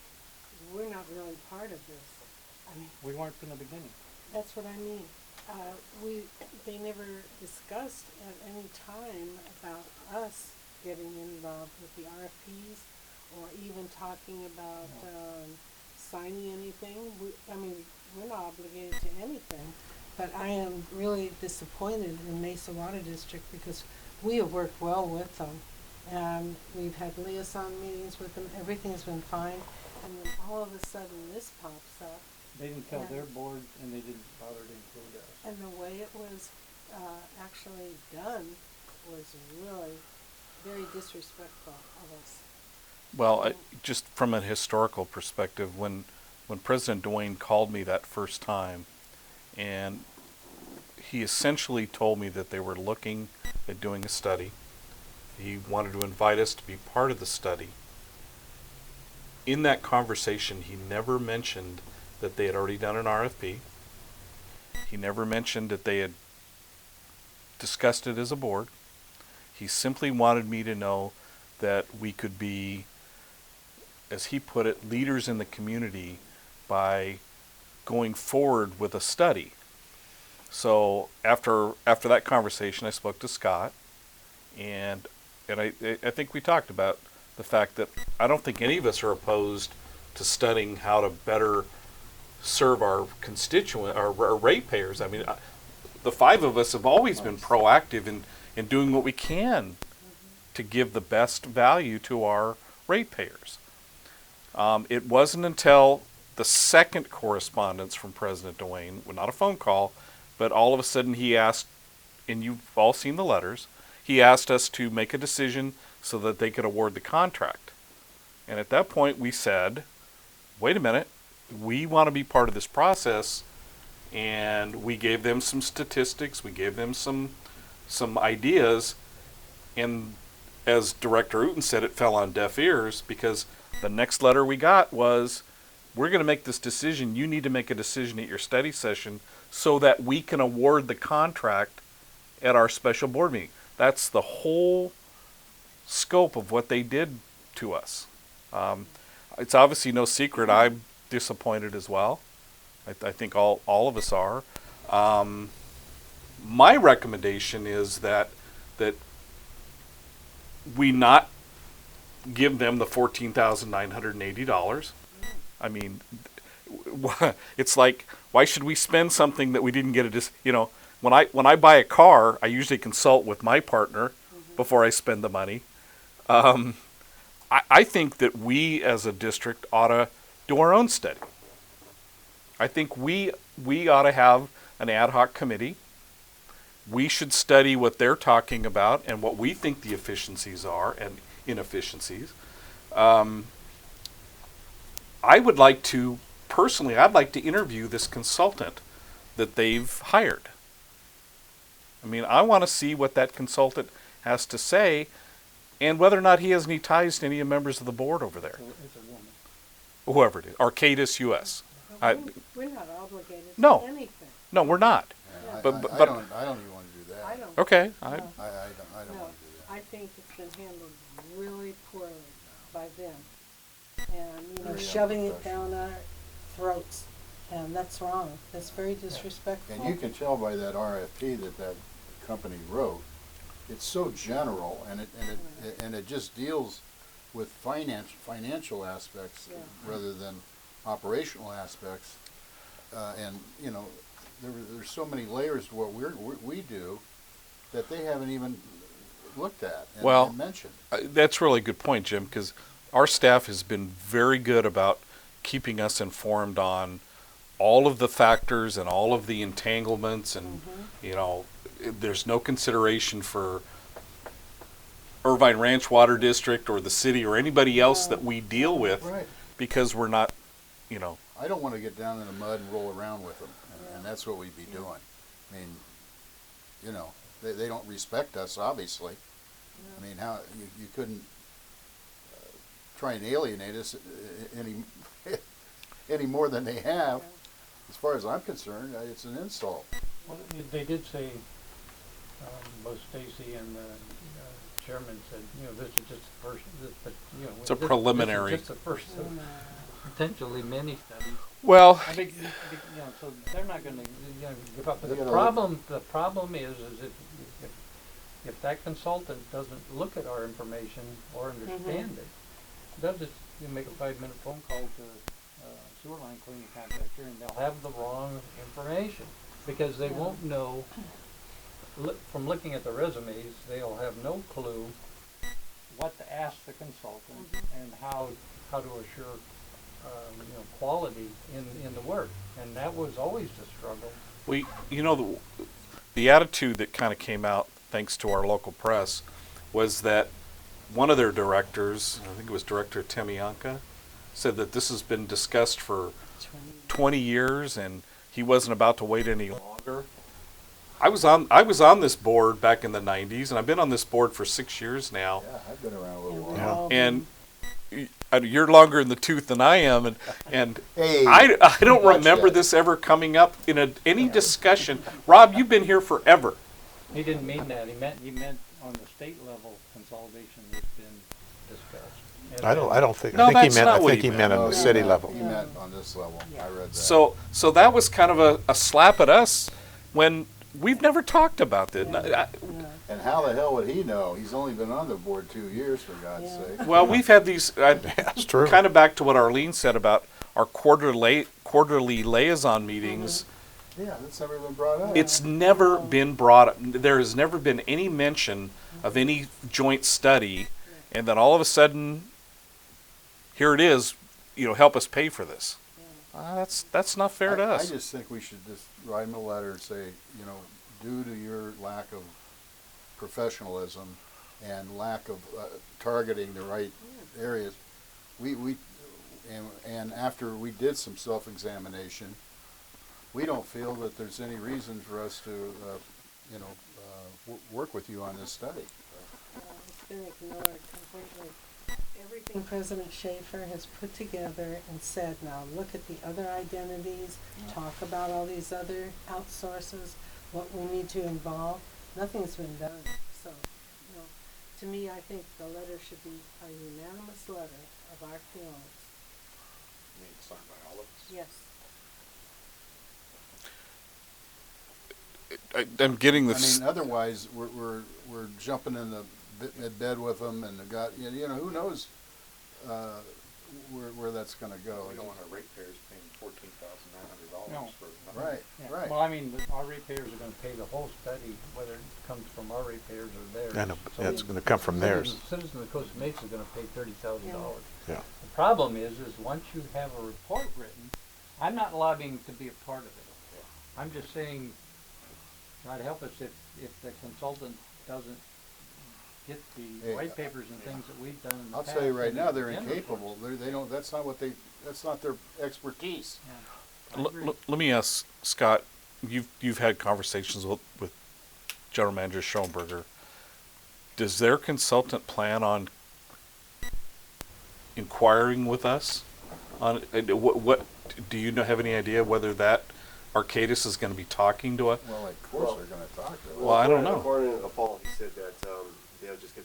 we're not really part of this. I mean, We weren't from the beginning. that's what I mean. They never discussed at any time about us getting involved with the RFPs, or even talking about, signing anything. We're not obligated to anything. But I am really disappointed in Mesa Water District, because we have worked well with them. And we've had liaison meetings with them, everything's been fine, and then all of a sudden this pops up. They didn't tell Yeah. their board, and they didn't bother to include us. And the way it was actually done was really very disrespectful of us. Well, just from a historical perspective, when President Dwayne called me that first time, and he essentially told me that they were looking at doing a study. He wanted to invite us to be part of the study. In that conversation, he never mentioned that they had already done an RFP. He never mentioned that they had discussed it as a board. He simply wanted me to know that we could be, as he put it, leaders in the community by going forward with a study. So after that conversation, I spoke to Scott, and I think we talked about the fact that I don't think any of us are opposed to studying how to better serve our constituent, our ratepayers. I mean, the 5 of us have always been proactive in doing what we can to give the best value to our ratepayers. It wasn't until the second correspondence from President Dwayne, well, not a phone call, but all of a sudden he asked, and you've all seen the letters, he asked us to make a decision so that they could award the contract. And at that point we said, wait a minute, we want to be part of this process, and we gave them some statistics, we gave them some ideas, and as Director Uten said, it fell on deaf ears, because the next letter we got was, we're going to make this decision, you need to make a decision at your study session so that we can award the contract at our special board meeting. That's the whole scope of what they did to us. It's obviously no secret I'm disappointed as well. I think all of us are. My recommendation is that we not give them the $14,980. I mean, it's like, why should we spend something that we didn't get when I buy a car, I usually consult with my partner before I spend the money. I think that we as a district ought to do our own study. I think we ought to have an ad hoc committee. We should study what they're talking about and what we think the efficiencies are and inefficiencies. I'd like to interview this consultant that they've hired. I mean, I want to see what that consultant has to say and whether or not he has any ties to any members of the board over there. It's a woman. Whoever it is. Arcadis US. We're not obligated No. to anything. No, we're not. Yeah, But- I but- don't even want to do that. I don't. Okay. I don't No, want to do that. I think it's been handled really poorly by them. And, Very shoving it unprofessional. down our throats, and that's wrong. That's very disrespectful. And you can tell by that RFP that company wrote, it's so general, and it just deals with financial aspects Yeah. rather than operational aspects. And there's so many layers to what we do that they haven't even looked at and mentioned. That's a really good point, Jim, because our staff has been very good about keeping us informed on all of the factors and all of the entanglements, and there's no consideration for Irvine Ranch Water District or the city or anybody else that we deal with, Right. because we're not, I don't want to get down in the mud and roll around with them, and that's what we'd be doing. I mean, they don't respect us, obviously. I mean, how you couldn't try and alienate us any more than they have. As far as I'm concerned, it's an insult. Well, they did say, both Stacy and the chairman said, this is just the first, It's a preliminary. This is just the first of potentially many studies. Well, I think, so they're not gonna, give up. But They're the gonna problem is if that consultant doesn't look at our information or understand it, they'll just make a 5-minute phone call to sewer line cleaning contractor, and they'll have the wrong information because they won't know. From looking at the resumes, they'll have no clue what to ask the consultant and how to assure quality in the work, and that was always the struggle. The attitude that kind of came out, thanks to our local press, was that one of their directors, I think it was Director Temianka, said that this has been discussed for 20 years and he wasn't about to wait any longer. I was on this board back in the 90s, and I've been on this board for 6 years now. Yeah, I've been around a little while. Yeah. And you're longer in the tooth than I am, and Hey, I don't watch remember that. this ever coming up in any discussion. Rob, you've been here forever. He didn't mean that. He meant on the state level consolidation that's been discussed. And I don't think. No, I think that's he meant. not I what think he he meant meant. on No, the he city meant- level. He meant on this level. I read that. So that was kind of a slap at us when we've never talked about this. And how the hell would he know? He's only been on the board 2 years, for God's Yeah. sake. Well, we've had these. That's true. Kind of back to what Arlene said about our quarterly liaison meetings. Yeah, that's never been brought up. It's never been brought up. There has never been any mention of any joint study, and then all of a sudden, here it is. Help us pay for this. That's not fair to I us. just think we should just write him a letter and say, due to your lack of professionalism and lack of targeting the right areas, and after we did some self-examination, we don't feel that there's any reason for us to, work with you on this study. It's been ignored completely. Everything President Schaefer has put together and said, now look at the other identities, talk about all these other outsources, what we need to involve. Nothing's been done. So, To me, I think the letter should be a unanimous letter of our feelings. I mean, signed by all of us. Yes. I'm getting I this. mean, otherwise, we're jumping in the bed with them and the God, you know, who knows, where that's gonna go. We don't want our ratepayers paying $14,900 No. for nothing. Right, Yeah. right. Well, I mean, our ratepayers are gonna pay the whole study, whether it comes from our ratepayers or theirs. I know, but So that's gonna come from theirs. Citizens of Costa Mesa is gonna pay $30,000. Yeah. The problem is once you have a report written, I'm not lobbying to be a part of it. I'm just saying, God help us if the consultant doesn't get the Hey, white papers and things that we've done in the I'll past. tell you right and now, the they're agenda incapable. They don't, that's not their expertise. reports. Yeah, I agree. Let me ask Scott. You've had conversations with General Manager Schoenberger. Does their consultant plan on inquiring with us on what do you have any idea whether that Arcadis is going to be talking to us? Well, of course they're gonna talk to them. Well, I don't know. According to Paul, he said that they'll just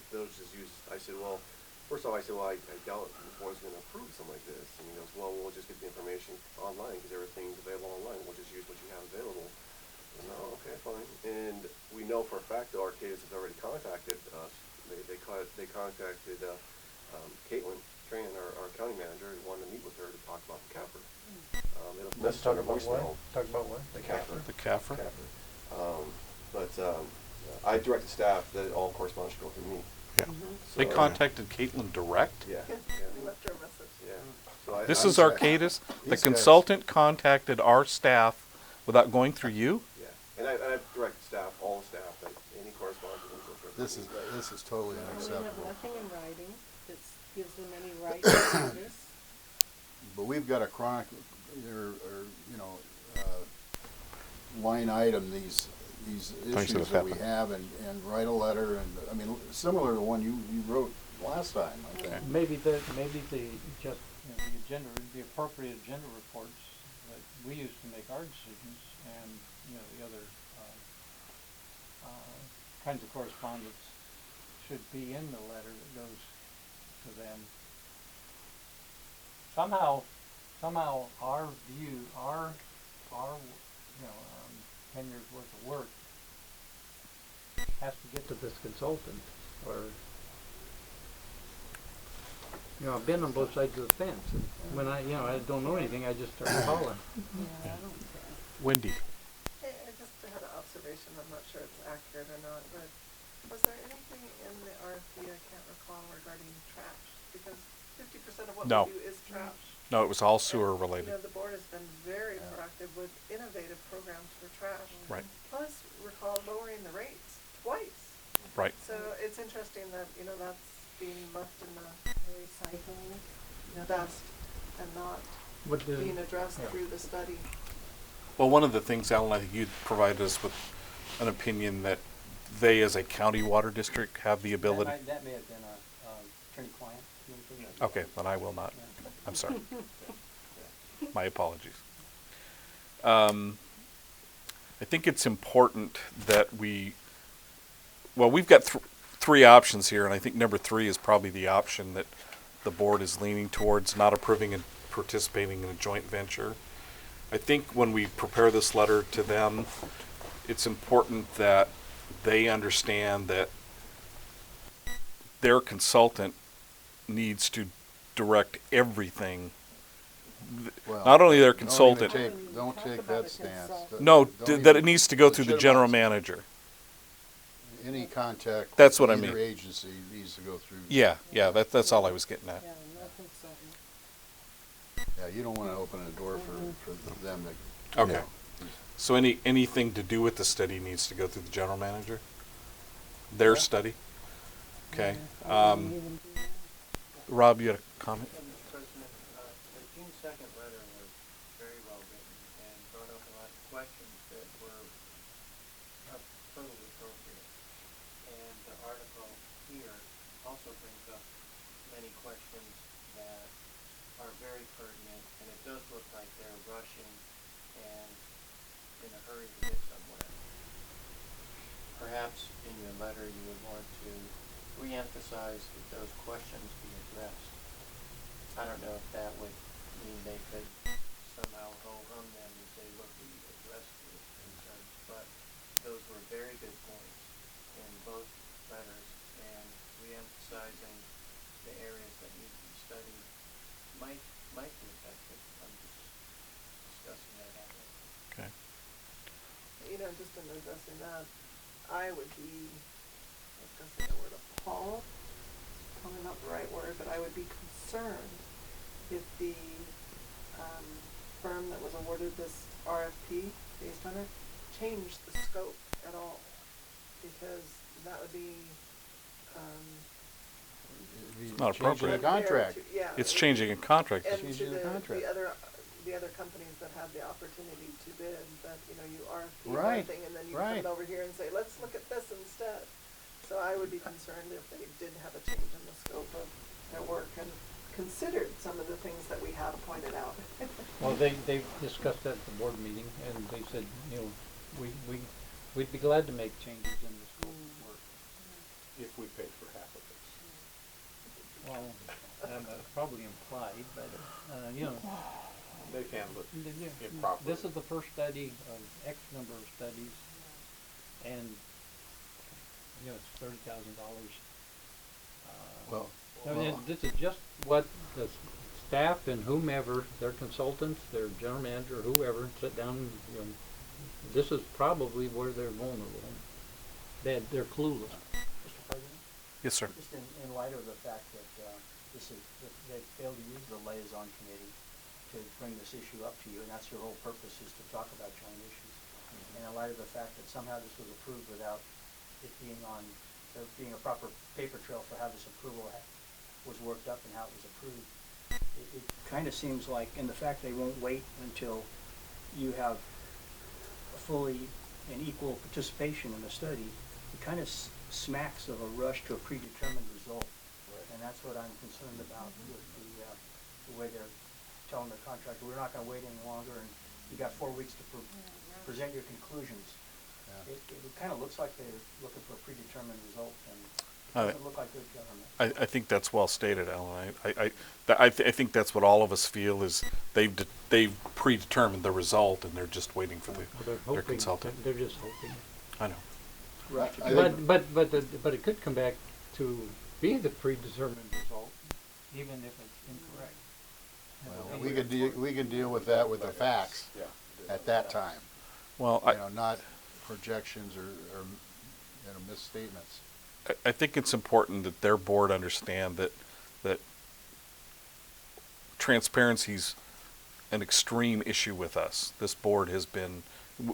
use. I said, well, first off, I doubt the board's going to approve something like this. And he goes, well, we'll just get the information online because everything's available online. We'll just use what you have available. And, oh, okay, fine. And we know for a fact that Arcadis has already contacted us. They contacted Caitlin Tran, our county manager, and wanted to meet with her to talk about the CAFR. Let's talk about what? Talk about what? The CAFR. The CAFR? But I directed staff that all correspondence should go through me. Yeah. So, They contacted Caitlin direct. Yeah. We left her a message. Yeah. So This I'm is sorry. Arcadis. The These guys- consultant contacted our staff without going through you. Yeah, and I've directed staff, all the staff, that any correspondence will go through. This is totally We have unacceptable. nothing in writing that gives them any right to do this. But we've got to line item these Things that issues have that we happened. have and write a letter and, I mean, similar to the one you wrote last time, I think. Maybe the just, the agenda, the appropriate agenda reports that we use to make our decisions and, the other, kinds of correspondence should be in the letter that goes to them. Somehow our view, our 10 years worth of work has to get to this consultant, or I've been on both sides of the fence, and when I don't know anything, I just start calling. Yeah, I don't care. Wendy. I just had an observation, I'm not sure it's accurate or not, but was there anything in the RFP, I can't recall, regarding trash? Because 50% of what No. we do is trash. No, it was all sewer And, related. the board has been very proactive with innovative programs for trash. Right. Plus, recall lowering the rates twice. Right. So it's interesting that, that's being left in the Recycling. dust and not What did- being addressed yeah. through the study. Well, one of the things, Alan, I think you provided us with an opinion that they, as a county water district, have the ability. That may have been a attorney-client. Okay, then I will not. I'm sorry. My apologies. I think it's important that we've got three options here, and I think number 3 is probably the option that the board is leaning towards, not approving and participating in a joint venture. I think when we prepare this letter to them, it's important that they understand that their consultant needs to direct everything. Well, Not only their don't even consultant. Don't Talk take about that a stance. consultant. No, Don't that even it needs to go through the general legitimize manager. any contact. That's what I with either mean. agency needs to go through. Yeah, that's all I was getting at. Yeah, no consultant. Yeah, you don't want to open a door for them to. Okay. So anything to do with the study needs to go through the general manager? Their study? Okay. I wouldn't even do that. Rob, you had a comment? Mr. President, the June 2nd letter was very well written and brought up a lot of questions that were totally appropriate. And the article here also brings up many questions that are very pertinent, and it does look like they're rushing and in a hurry to get somewhere. Perhaps in your letter you would want to emphasized that those questions be addressed. I don't know if that would mean they could somehow ho-hum them and say, look, we addressed the concerns, but those were very good points in both letters, and re-emphasizing the areas that need to be studied might be effective. I'm just discussing that out there. Okay. You know, just in addressing that, I would be, I was gonna say the word appalled, probably not the right word, but I would be concerned if the, firm that was awarded this RFP based on it changed the scope at all. Because that would be, It's not appropriate. The contract. yeah. It's changing a contract. And to Changing the contract. the other companies that had the opportunity to bid, that, you know, you RFP one Right, thing and then you right. come over here and say, let's look at this instead. So I would be concerned if they did have a change in the scope of their work and considered some of the things that we have pointed out. Well, they discussed that at the board meeting, and they said, you know, we'd be glad to make changes in the scope of work. If we paid for half of it. Well, probably implied, but, you know, They've handled th- it th- improperly. this is the first study of X number of studies, and, you know, it's $30,000. Well, I mean, this is just what the staff and whomever, their consultants, their general manager, whoever, sit down, you know, this is probably where they're vulnerable. They're clueless. Mr. President? Yes, sir. Just in light of the fact that that they failed to use the liaison committee to bring this issue up to you, and that's your whole purpose, is to talk about joint issues. And in light of the fact that somehow this was approved without it being there being a proper paper trail for how this approval was worked up and how it was approved, it kind of seems like, and the fact they won't wait until you have fully and equal participation in the study, it kind of smacks of a rush to a predetermined result. And that's what I'm concerned about with the way they're telling the contractor, we're not gonna wait any longer, and you got 4 weeks to present your conclusions. Yeah. It kind of looks like they're looking for a predetermined result, and it Uh, doesn't look like good government. I think that's well stated, Alan. I think that's what all of us feel is they've predetermined the result and they're just waiting for They're their hoping, consultant. they're just hoping. I know. Right. I think- But it could come back to be the predetermined result, even if it's incorrect. Well, we can deal with that with the facts at that time. Well, You know, not projections or you know, misstatements. I think it's important that their board understand that transparency's an extreme issue with us. This board has been,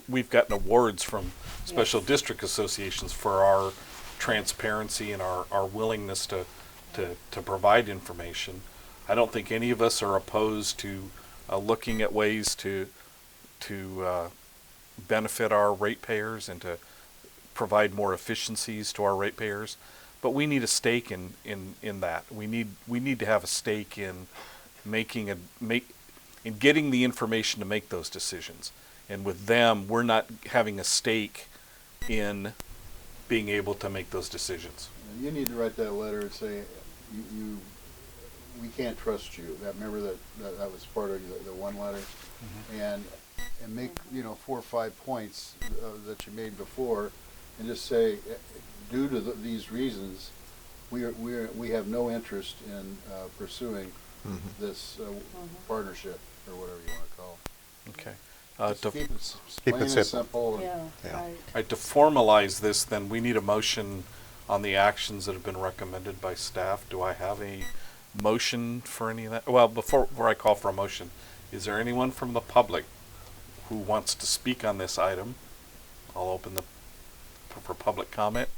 we've gotten awards from special district associations for our transparency and our willingness to provide information. I don't think any of us are opposed to looking at ways to benefit our ratepayers and to provide more efficiencies to our ratepayers, but we need a stake in that. We need to have a stake in in getting the information to make those decisions. And with them, we're not having a stake in being able to make those decisions. And you need to write that letter and say, we can't trust you. Remember that was part of the one letter? Mm-hmm. And make, 4 or 5 points that you made before, and just say, due to these reasons, we have no interest in pursuing this partnership, or whatever you want to call it. Okay. Just keep it keep plain it and simple. simple. Yeah, Yeah. right. Right, to formalize this, then we need a motion on the actions that have been recommended by staff. Do I have a motion for any of that? Well, before I call for a motion, is there anyone from the public who wants to speak on this item? I'll open for public comment.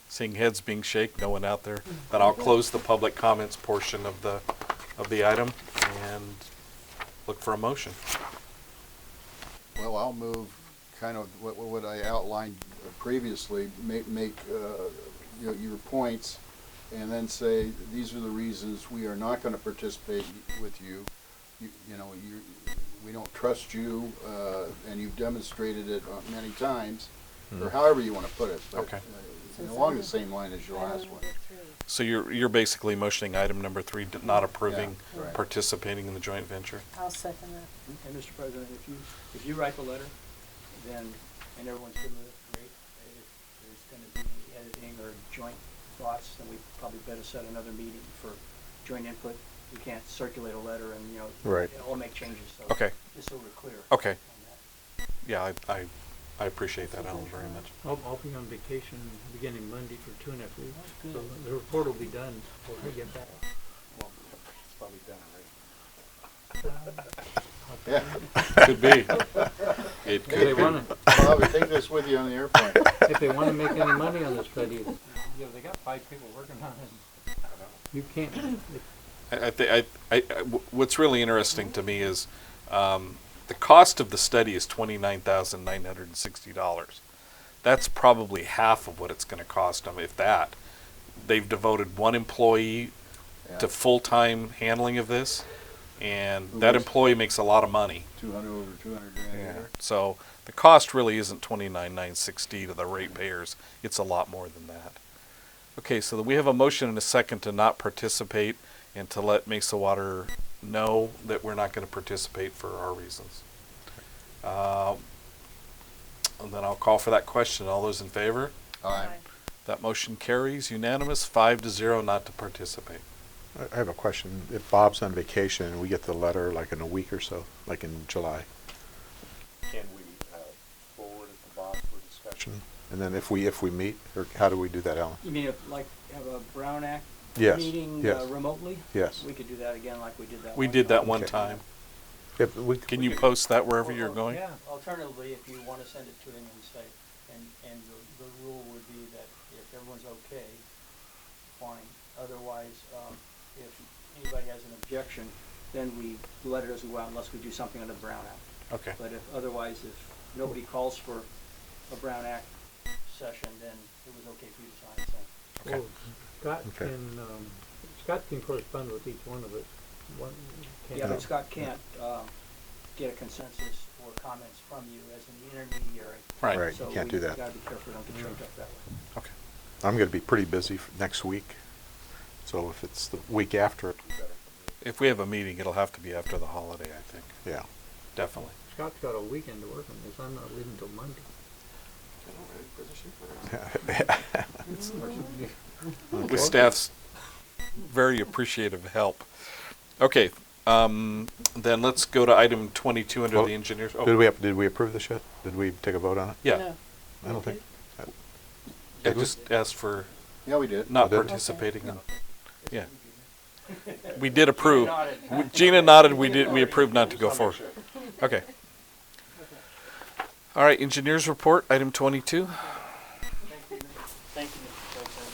Seeing heads being shaken, no one out there, then I'll close the public comments portion of the item and look for a motion. Well, I'll move kind of what I outlined previously, make your points, and then say, these are the reasons we are not going to participate with you. We don't trust you, and you've demonstrated it many times, or however you wanna put it, but, Okay. along the same line as your last one. So you're basically motioning item number 3, not approving Yeah, right. participating in the joint venture? I'll second that. And Mr. President, if you write the letter, then, and everyone's good with it, great. If there's gonna be any editing or joint thoughts, then we probably better set another meeting for joint input. We can't circulate a letter and, Right. all make changes, so. Okay. Just so we're clear. Okay. on that. Yeah, I appreciate that, Alan, very much. I'll be on vacation beginning Monday for 2.5 weeks, so the report will be done before I get back. Well, it's probably done Yeah. Could be. It If they could be. wanna, already. Bobby, take this with you on the airplane. if they wanna make any money on this study, they got 5 people working on it. You can't, What's really interesting to me is the cost of the study is $29,960. That's probably half of what it's going to cost them, if that. They've devoted one employee to full-time handling of this, and that employee makes a lot of money. 200 over 200 grand a year. So the cost really isn't $29,960 to the ratepayers. It's a lot more than that. Okay, so we have a motion and a second to not participate and to let Mesa Water know that we're not going to participate for our reasons. And then I'll call for that question. All those in favor? Aye. That motion carries unanimous, 5-0 not to participate. I have a question. If Bob's on vacation and we get the letter like in a week or so, like in July, can we forward it to Bob for discussion? And then if we meet, or how do we do that, Alan? You mean have a Brown Act Yes, meeting yes. Remotely? Yes. We could do that again like we did that We one did that time. one Okay. time. If we, Can you post that wherever you're going? Yeah, alternatively, if you want to send it to him and say, and the rule would be that if everyone's okay, fine. Otherwise, if anybody has an objection, then the letter doesn't go out unless we do something under the Brown Act. Okay. But if nobody calls for a Brown Act session, then it was okay for you to sign and send. Okay. well, Scott Okay. Scott can correspond with each one of us. Yeah, but Scott can't get a consensus or comments from you as an intermediary. Right. Right, So you can't do that. we gotta be careful, don't get tripped up that way. Okay. I'm going to be pretty busy next week, so if it's the week after, If we have a meeting, it'll have to be after the holiday, I think. yeah. Definitely. Scott's got a weekend to work on this. I'm not leaving till Monday. With staff's very appreciative help. Okay, then let's go to item 22 under Well, the engineers. Did we approve this yet? Did we take a vote on it? Yeah, No. I don't think. I just asked for Yeah, we did. not Oh, did we? participating. Yeah, we did approve. nodded. Gina nodded. We approved not to go forward. Okay. All right, engineers report, item 22. Thank you, Mr. President.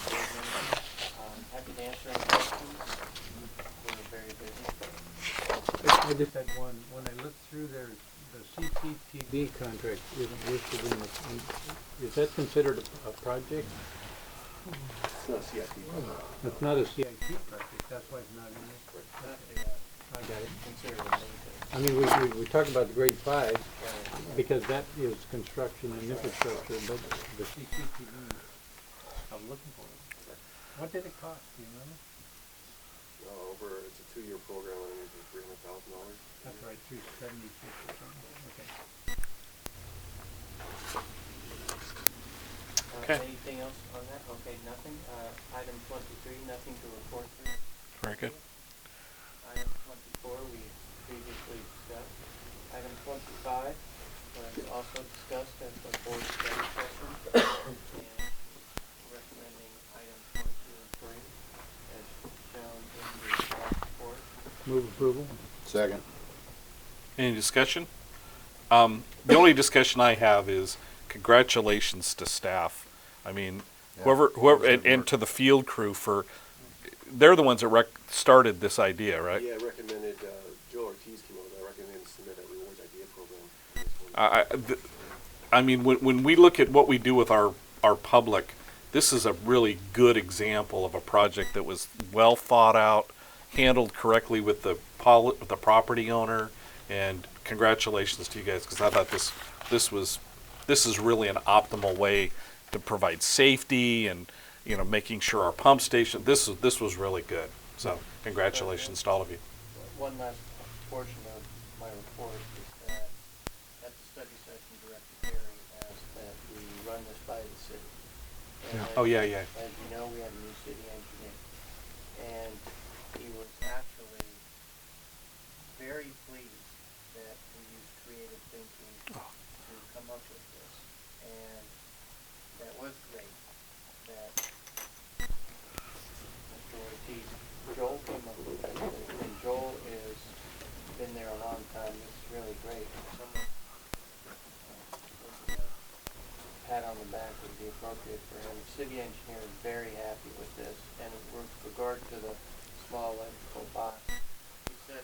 Happy to answer any questions. We're very busy. I just had one. When I looked through there, the CCTV contract isn't listed in the, is that considered a project? It's not CIP. It's not a CIP project, that's why it's not in there. I got it. I mean, we talk about the grade 5, because that is construction and infrastructure, but the CCTV, I'm looking for it. What did it cost, do you remember? It's a 2-year program, I think it's $300,000. That's right, 276 or something, okay. Okay. Anything else on that? Okay, nothing. Item 23, nothing to report for. Very good. Item 24, we previously discussed. Item 25 was also discussed at the board study session. And recommending items 1, 2, and 3 as shown in the staff report. Move approval? Second. Any discussion? The only discussion I have is congratulations to staff. I mean, Yeah. whoever, and to the field crew for, they're the ones that started this idea, right? Yeah, I recommended, Joe Ortiz came over, I recommended submit a rewards idea program. I mean, when we look at what we do with our public, this is a really good example of a project that was well thought out, handled correctly with the property owner, and congratulations to you guys, because I thought this was this is really an optimal way to provide safety and, making sure our pump station, this was really good. So congratulations to all of you. One last portion of my report is that at the study session, Director Perry asked that we run this by the city. And Oh, yeah. As you know, we have a new city engineer. And he was actually very pleased that we used creative thinking to come up with this. And that was great. That Mr. Ortiz, Joel came up with it. And Joel is been there a long time. It's really great. Someone pat on the back would be appropriate for him. The city engineer is very happy with this, and with regard to the small electrical box, he said,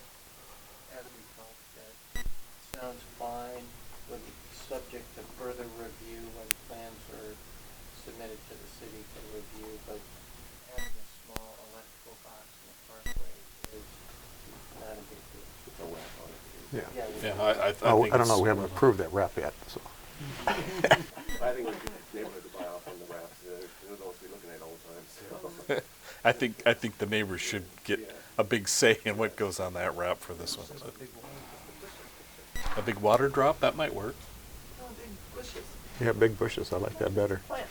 as we talked, that it sounds fine, would be subject to further review when plans are submitted to the city for review, but having a small electrical box in the parkway is not a big deal. A wrap on it. Yeah. Yeah, I Oh, think I don't know, it's- we haven't approved that wrap yet, so. I think we should neighborhood to buy off on the wraps. They're those we're looking at all the time. So. I think the neighbors should get a big say in what goes on that wrap for this one. A big water drop, that might work. Oh, big bushes, Yeah, big bushes, I like that better. plants.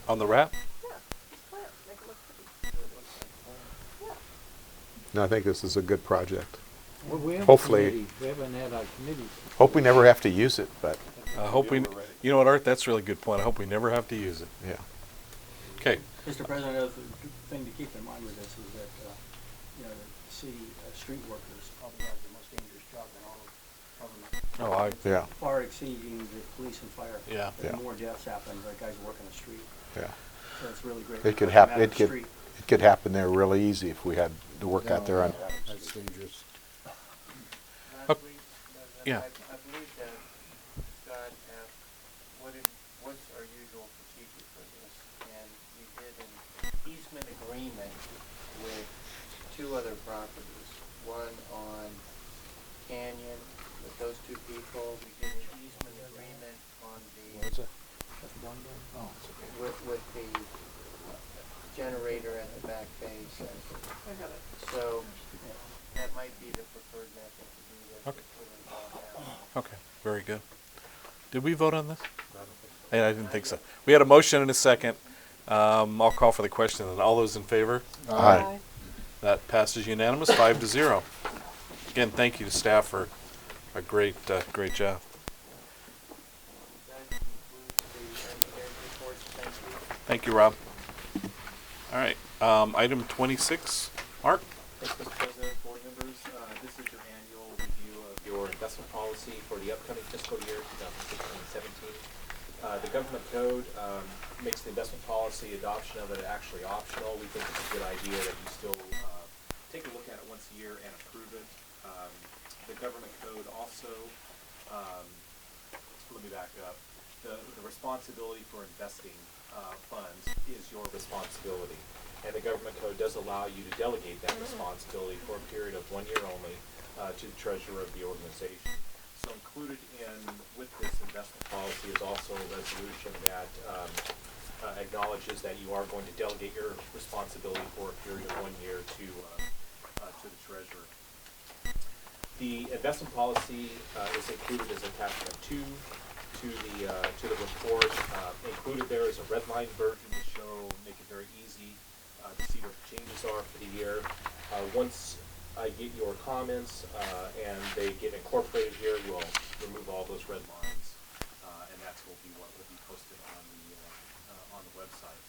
On the wrap? Yeah, just plants, make it look pretty. Yeah. No, I think this is a good project. Well, we have a Hopefully- committee. We haven't had our committee. Hope we never have to use it, but, I hope we, you know what, Art, that's a really good point. I hope we never have to use it. yeah. Okay. Mr. President, the thing to keep in mind with this is that, the city street workers probably have the most dangerous job in all of government. Oh, Yeah. Far exceeding the police and fire. Yeah. The Yeah. more deaths happen, the guys working the street. Yeah. So it's really great. It could to happen, come out it of the could, street. it could happen there really easy if we had to work out there on, That's dangerous. I Oh, believe, yeah. I believe that Scott asked, what's our usual procedure for this? And we did an easement agreement with two other properties. One on Canyon with those two people. We did an easement agreement on Where's the, that? Oh, it's okay. with the generator at the back base. I got it. So that might be the preferred method to do this. Okay. It would involve that. Okay, very good. Did we vote on this? I didn't think so. We had a motion and a second. I'll call for the question. And all those in favor? Aye. That passes unanimous, 5-0. Again, thank you to staff for a great job. That concludes the engineer's reports. Thank Thank you. you, Rob. All right, item 26, Mark? Thanks, Mr. President, board members. This is your annual review of your investment policy for the upcoming fiscal year, 2016-17. The government code makes the investment policy adoption of it actually optional. We think it's a good idea that you still take a look at it once a year and approve it. The government code also, let me back up, the responsibility for investing funds is your responsibility. And the government code does allow you to delegate that responsibility for a period of 1 year only to the treasurer of the organization. So included with this investment policy is also a resolution that acknowledges that you are going to delegate your responsibility for a period of 1 year to the treasurer. The investment policy is included as attachment 2 to the report. Included there is a red line version to make it very easy to see what the changes are for the year. Once I get your comments and they get incorporated here, we'll remove all those red lines, and that will be what will be posted on the website.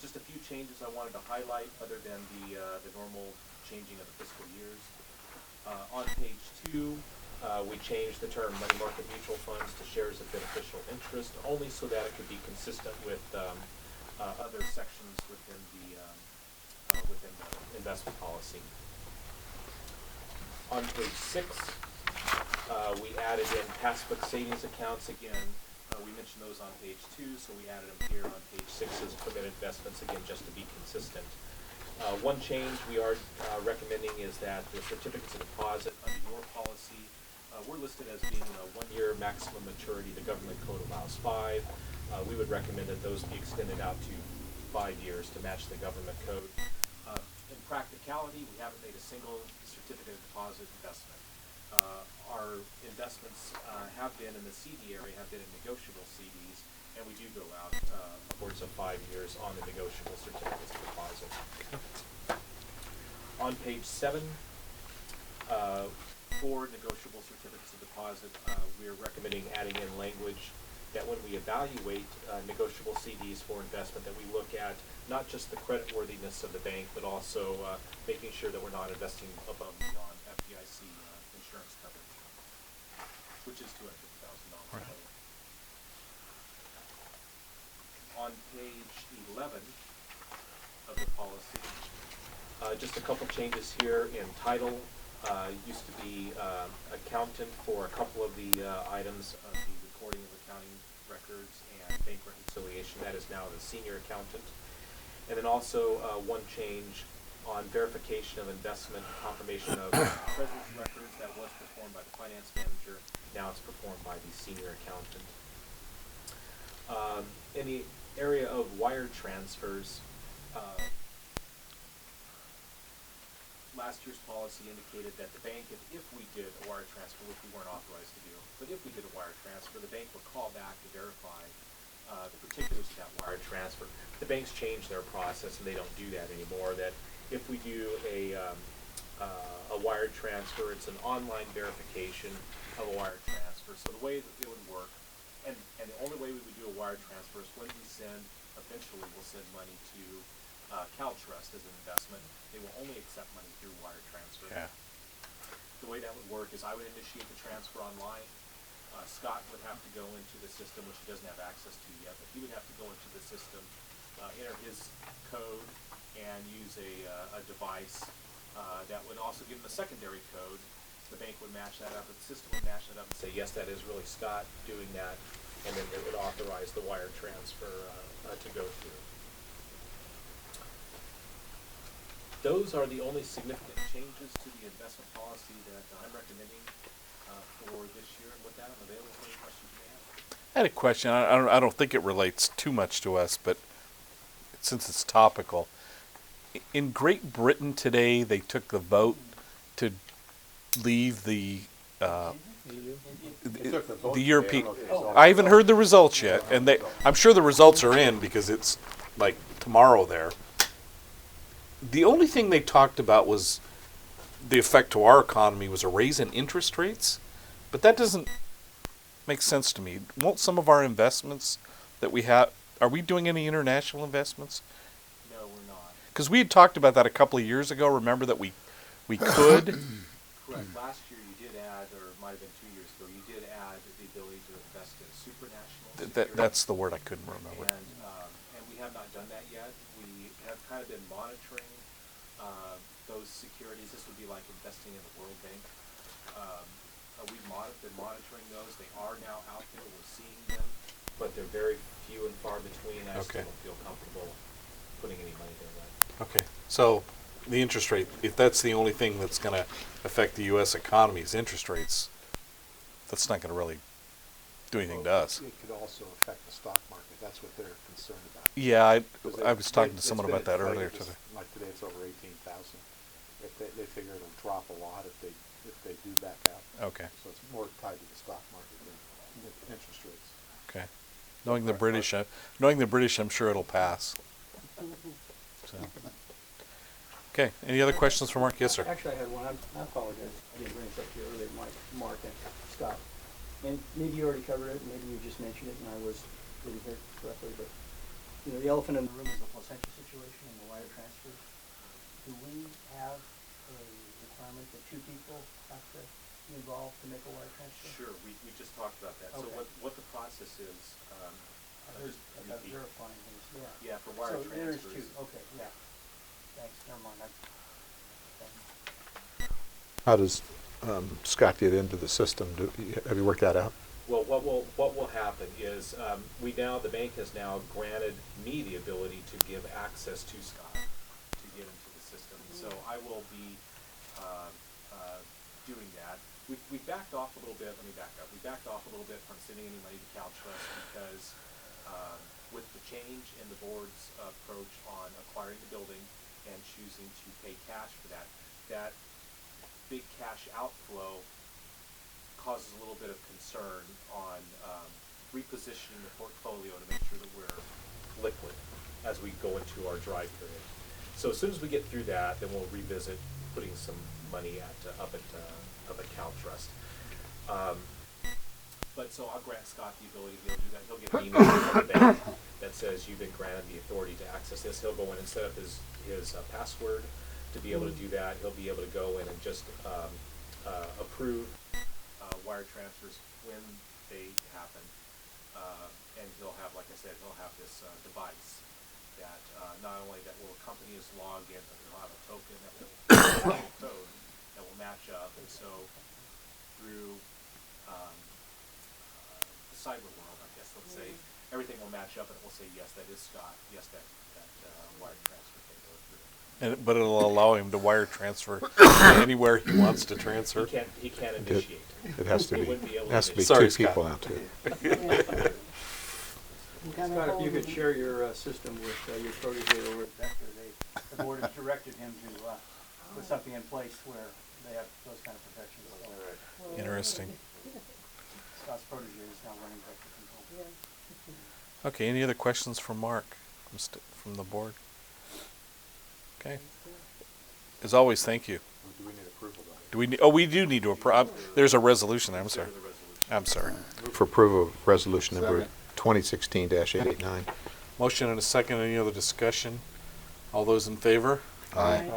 Just a few changes I wanted to highlight, other than the normal changing of the fiscal years. On page 2, we changed the term money market mutual funds to shares of beneficial interest, only so that it could be consistent with other sections within the investment policy. On page 6, we added in passbook savings accounts again. We mentioned those on page 2, so we added them here on page 6 as permitted investments, again, just to be consistent. One change we are recommending is that the certificates of deposit under your policy we're listed as being a 1 year maximum maturity. The government code allows 5. We would recommend that those be extended out to 5 years to match the government code. In practicality, we haven't made a single certificate of deposit investment. Our investments have been in the CD area, have been in negotiable CDs, and we do go out upwards of 5 years on the negotiable certificates of deposit. On page 7, for negotiable certificates of deposit, we are recommending adding in language that when we evaluate negotiable CDs for investment, that we look at not just the creditworthiness of the bank, but also making sure that we're not investing above and beyond FDIC insurance coverage, which is $250,000. Right. On page 11 of the policy, just a couple changes here in title. Used to be accountant for a couple of the items of the recording of accounting records and bank reconciliation. That is now the senior accountant. And then also one change on verification of investment, confirmation of treasurer's records. That was performed by the finance manager. Now it's performed by the senior accountant. In the area of wire transfers, last year's policy indicated that the bank, if we did a wire transfer, which we weren't authorized to do, but if we did a wire transfer, the bank would call back to verify the particulars of that wire transfer. The banks changed their process, and they don't do that anymore. That if we do a wire transfer, it's an online verification of a wire transfer. So the way that it would work, and the only way we would do a wire transfer is when we eventually we'll send money to CalTrust as an investment. They will only accept money through wire transfer. Yeah. The way that would work is I would initiate the transfer online. Scott would have to go into the system, which he doesn't have access to yet, but he would have to go into the system, enter his code, and use a device that would also give him a secondary code. The bank would match that up, and the system would match that up and say, yes, that is really Scott doing that, and then it would authorize the wire transfer to go through. Those are the only significant changes to the investment policy that I'm recommending for this year. And with that, I'm available for any questions you may have. I had a question. I don't think it relates too much to us, but since it's topical, in Great Britain today, they took the vote to leave the European. I haven't heard the results yet, and I'm sure the results are in because it's like tomorrow there. The only thing they talked about was the effect to our economy was a raise in interest rates, but that doesn't make sense to me. Won't some of our investments that we have, are we doing any international investments? No, we're not. Because we had talked about that a couple of years ago. Remember that we could? Correct. Last year you did add, or it might have been 2 years ago, you did add the ability to invest in supranational securities. That's the word I couldn't remember. And we have not done that yet. We have kind of been monitoring those securities. This would be like investing in the World Bank. We've been monitoring those. They are now out there. We're seeing them, but they're very few and far between. I still don't feel comfortable putting any money there yet. Okay. So the interest rate, if that's the only thing that's going to affect the U.S. economy is interest rates, that's not going to really do anything to us. It could also affect the stock market. That's what they're concerned about. Yeah, I was talking to someone about that earlier today. Like today, it's over 18,000. If they figure it'll drop a lot if they do back out. Okay. So it's more tied to the stock market than interest rates. Okay. Knowing the British, I'm sure it'll pass. So. Okay. Any other questions for Mark? Yes, sir. Actually, I had one. I apologize. I didn't bring this up to you earlier, Mark and Scott. And maybe you already covered it, maybe you just mentioned it and I didn't hear it correctly, but the elephant in the room is the placentia situation and the wire transfer. Do we have a requirement that 2 people have to be involved to make a wire transfer? Sure, we just talked about that. Okay. So what the process is, about verifying things, yeah. Yeah, for wire transfers. So there's 2, okay, yeah. Thanks, never mind. How does Scott get into the system? Have you worked that out? Well, what will happen is the bank has now granted me the ability to give access to Scott to get into the system. So I will be doing that. we backed off a little bit, let me back up. We backed off a little bit from sending any money to CalTrust because with the change in the board's approach on acquiring the building and choosing to pay cash for that, that big cash outflow causes a little bit of concern on repositioning the portfolio to make sure that we're liquid as we go into our dry period. So as soon as we get through that, then we'll revisit putting some money up at CalTrust. But so I'll grant Scott the ability to be able to do that. He'll get an email from the bank that says you've been granted the authority to access this. He'll go in and set up his password to be able to do that. He'll be able to go in and just approve wire transfers when they happen. And he'll have, like I said, he'll have this device that not only that will accompany his login, but he'll have a token that will have a code that will match up. And so through the cyber world, I guess, let's say, everything will match up and it will say, yes, that is Scott. Yes, that wire transfer can go through. But it'll allow him to wire transfer anywhere he wants to transfer. He can't initiate. It has to He be, wouldn't be able it to has to be Sorry, two people Scott. now too. Scott, if you could share your system with your protege over at Vector, the board has directed him to put something in place where they have those kind of protections. So, Interesting. Scott's protege is now running Vector Control. Okay, any other questions for Mark from the board? Okay. As always, thank you. Do we need approval though? Do we? Oh, we do need to approve. There's a resolution. I'm sorry. I'm sorry. For approval of resolution number 2016-889. Motion and a second. Any other discussion? All those in favor? Aye.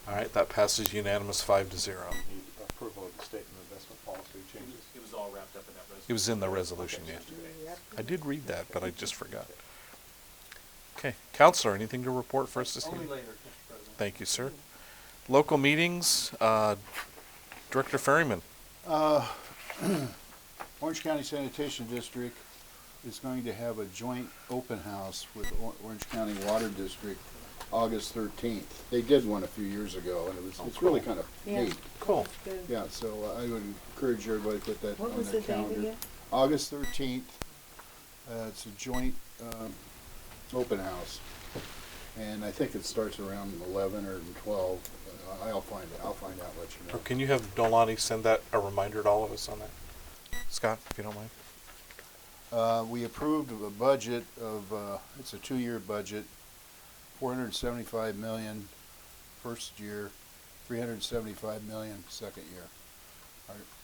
All right, that passes unanimous 5-0. Need approval of the statement of investment policy changes. It was all wrapped up in that resolution. It was in the resolution, yeah. I did read that, but I just forgot. Okay, Counselor, anything to report for us this Only evening? later, Mr. President. Thank you, sir. Local meetings, Director Ferryman. Orange County Sanitation District is going to have a joint open house with Orange County Water District August 13th. They did one a few years ago, and it's really kind of neat. Cool. Good. Yeah, so I would encourage everybody to put that What on was their the date calendar. again? August 13th. It's a joint open house, and I think it starts around 11 or 12. I'll find out. Let you know. Or can you have Dolani send that, a reminder to all of us on that? Scott, if you don't mind. We approved of a budget of, it's a 2-year budget, $475 million first year, $375 million second year.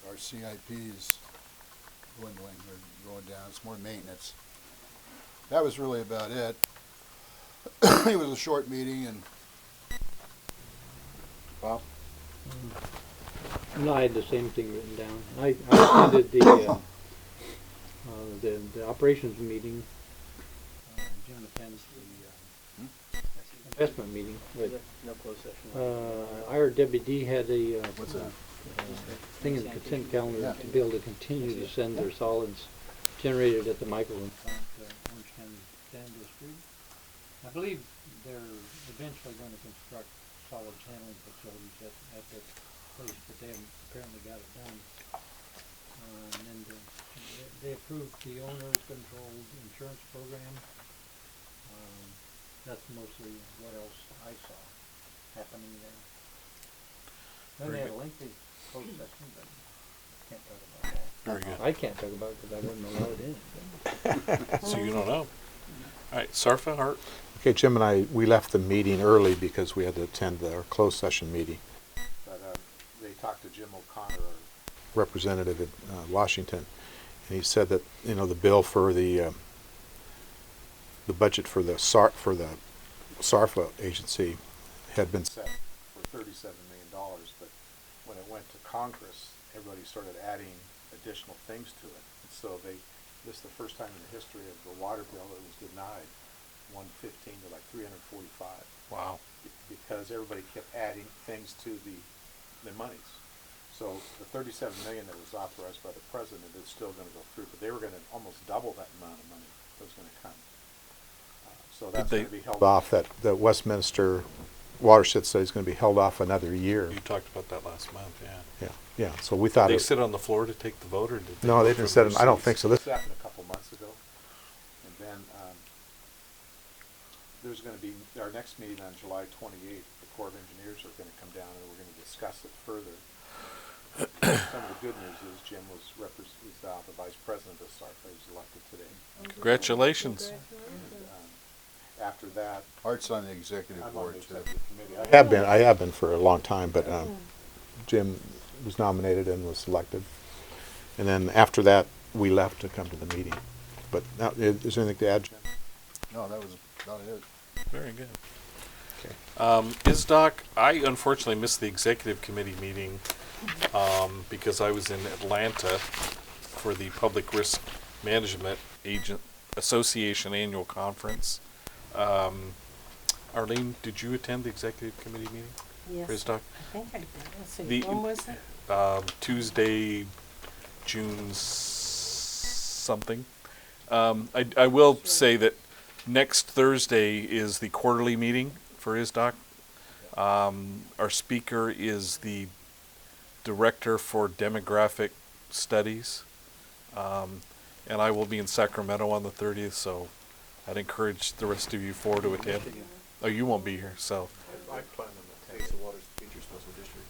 Our CIP is dwindling, or going down. It's more maintenance. That was really about it. It was a short meeting, and Bob? No, I had the same thing written down. I attended the operations meeting. Jim attends the investment meeting, but No closed session. IRWD had a what's that? thing in the consent calendar to be able to continue to send their solids generated at the microwave plant, Orange County Sand District. I believe they're eventually going to construct solids handling facilities at that place, but they haven't apparently got it done. And then they approved the owner's controlled insurance program. That's mostly what else I saw happening there. Then they had a lengthy closed session, but can't talk about that. Very good. I can't talk about it because I wasn't allowed in. So you don't know. All right, Sarfa, Art. Okay, Jim and I, we left the meeting early because we had to attend our closed session meeting. But they talked to Jim O'Connor, Representative in Washington, and he said that, you know, the bill for the budget for the SARFA agency had been set for $37 million, but when it went to Congress, everybody started adding additional things to it. And so this is the first time in the history of the water bill that it was denied 115 to like 345. Wow. Because everybody kept adding things to the monies. So the 37 million that was authorized by the president is still going to go through, but they were going to almost double that amount of money that was going to come. So that's going to be held off that Westminster watershed study is going to be held off another year. You talked about that last month, yeah. Yeah, so we thought Did they it, sit on the floor to take the vote, or did they? no, vote they didn't from set their I don't seats? think so. This happened a couple months ago. And then there's going to be, our next meeting on July 28th, the Corps of Engineers are going to come down and we're going to discuss it further. Some of the good news is Jim is now the vice president of SARFA. He's elected today. Congratulations. And, after that, Art's on the executive I'm on board the too. executive committee. I have been for a long time, but Jim was nominated and was selected. And then after that, we left to come to the meeting. But now, is there anything to add, Jim? No, that was about it. Very good. Okay. ISDOC, I unfortunately missed the executive committee meeting because I was in Atlanta for the Public Risk Management Agent Association annual conference. Arlene, did you attend the executive committee meeting? Yes, For ISDOC? I think I did. Let's see, The- when was it? Tuesday, June something. I will say that next Thursday is the quarterly meeting for ISDOC. Our speaker is the Director for Demographic Studies. And I will be in Sacramento on the 30th, so I'd encourage the rest of you four to attend. Oh, you won't be here, so. I plan on Mesa Water's feature special district.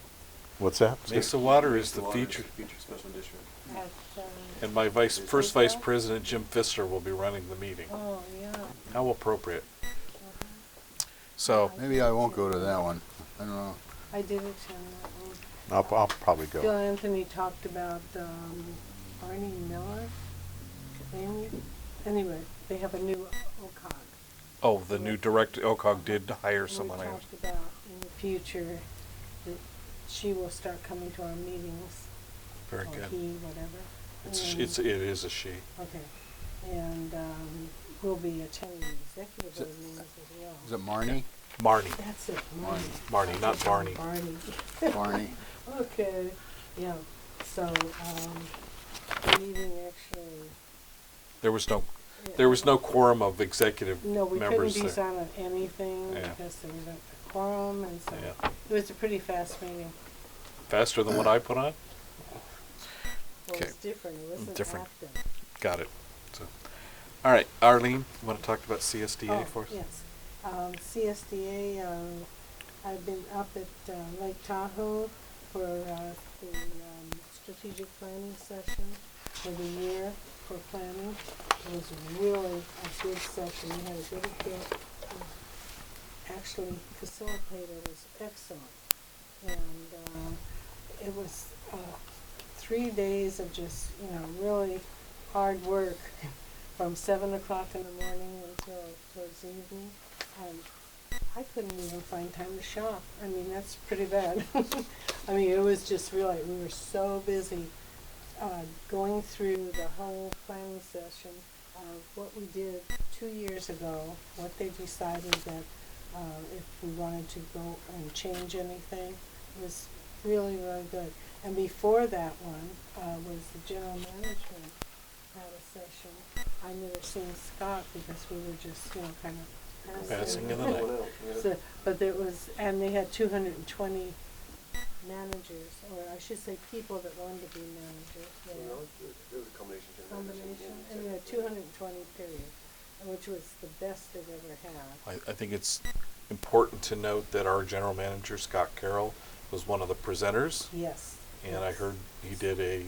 What's that? Mesa Water is the Water is feature. Feature special district. At, And my first vice president, Jim Pfister, will be running the meeting. oh, yeah. How appropriate. So, Maybe I won't go to that one. I don't know. I did attend that one. I'll probably Bill go. Anthony talked about Barney Miller. Anyway, they have a new OCOG. oh, the new director, OCOG did hire someone. We talked about in the future that she will start coming to our meetings. Very or good. he, whatever. And- It is a she. Okay. And we'll be attending executive board meetings as well. Is it Marnie? Marnie. That's it, Marnie. Marnie, not Barney. Barney. Barney. Okay, yeah, so, the meeting actually. There was no quorum of executive No, we couldn't members there. decide on anything Yeah. because there was a quorum, and so Yeah. it was a pretty fast meeting. Faster than what I put on? Well, Okay. it's different, it wasn't Different. active. Got it. So, all right, Arlene, you want to talk about CSDA for us? Yes, CSDA, I've been up at Lake Tahoe for the strategic planning session for the year for planning. It was really a good session. We had a good actually facilitator was excellent. And it was 3 days of just, really hard work from 7 o'clock in the morning until towards evening. And I couldn't even find time to shop. I mean, that's pretty bad. I mean, it was just really, we were so busy going through the whole planning session of what we did 2 years ago, what they decided that if we wanted to go and change anything. It was really, really good. And before that one was the general management had a session. I never seen Scott because we were just, kind of Passing in the night. So, but there was, and they had 220 managers, or I should say people that wanted to be managers. There was a combination. And we had 220 period, which was the best they've ever had. I think it's important to note that our general manager, Scott Carroll, was one of the presenters. Yes. And I heard he did a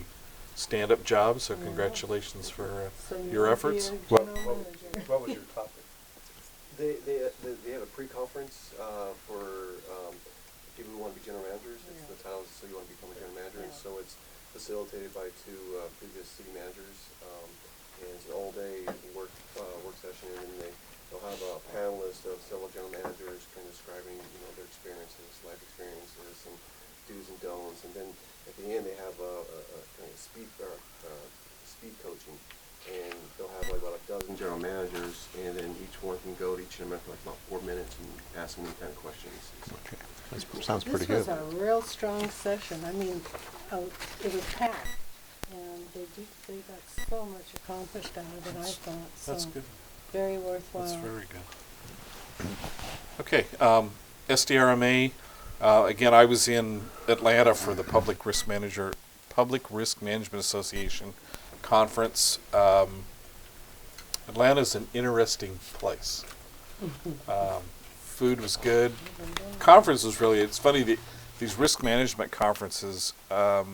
stand-up job, so congratulations for So your efforts. What What was your topic? They have a pre-conference for people who want to be general managers. It's the title is So You Want to Become a General Manager, and so it's facilitated by two previous city managers. And it's an all-day work session, and then they'll have a panelist of several general managers kind of describing their experiences, life experiences, and do's and don'ts. And then at the end they have a kind of speed coaching. And they'll have like about a dozen general managers, and then each one can go to each of them for like about 4 minutes and ask them any kind of questions. Okay, that sounds pretty This good. was a real strong session. I mean, it was packed, and they got so much accomplished out of it, I thought. So That's good. very worthwhile. That's very good. Okay, SDRMA, again, I was in Atlanta for the Public Risk Management Association conference. Atlanta's an interesting place. Food was good. Conference was really, it's funny, these risk management conferences, a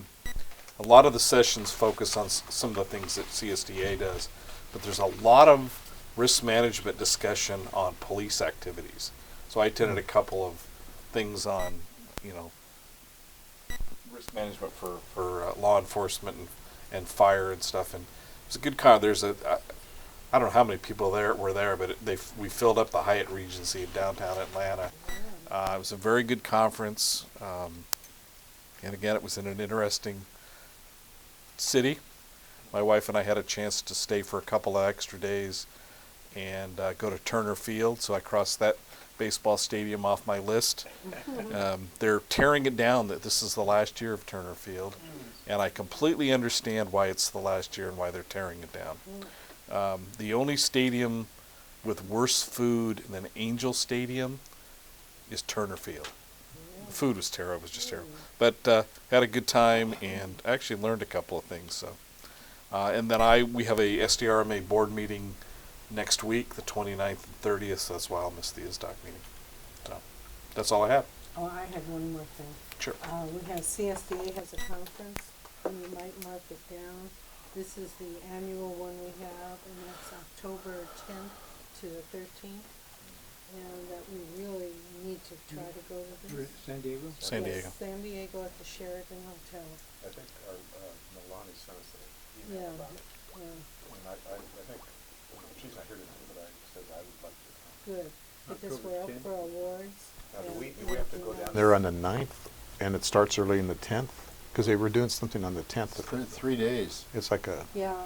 lot of the sessions focus on some of the things that CSDA does, but there's a lot of risk management discussion on police activities. So I attended a couple of things on, risk management for law enforcement and fire and stuff, and it was a good there's I don't know how many people were there, but we filled up the Hyatt Regency in downtown Atlanta. It was a very good conference, and again, it was in an interesting city. My wife and I had a chance to stay for a couple of extra days and go to Turner Field, so I crossed that baseball stadium off my list. They're tearing it down, that this is the last year of Turner Field, and I completely understand why it's the last year and why they're tearing it down. The only stadium with worse food than Angel Stadium is Turner Field. The food was terrible. It was just terrible. But had a good time and actually learned a couple of things. So, and then we have a SDRMA board meeting next week, the 29th and 30th. So that's why I'll miss the ISDOC meeting. So that's all I have. Oh, I had one more thing. Sure. We have CSDA has a conference, and you might mark it down. This is the annual one we have, and that's October 10th to the 13th. And that we really need to try to go to this. San Diego? San Diego. Yes, San Diego at the Sheraton Hotel. I think Milani sent us an Yeah. email about it. Yeah, And I think, she's not here tonight, but I said I would like to come. good. Because October we're up 10th. for awards. Now, do and we have to go everything down else. They're on the 9th, and it starts early in the 10th, because they were doing something on the 10th. 3 days. It's like a, Yeah.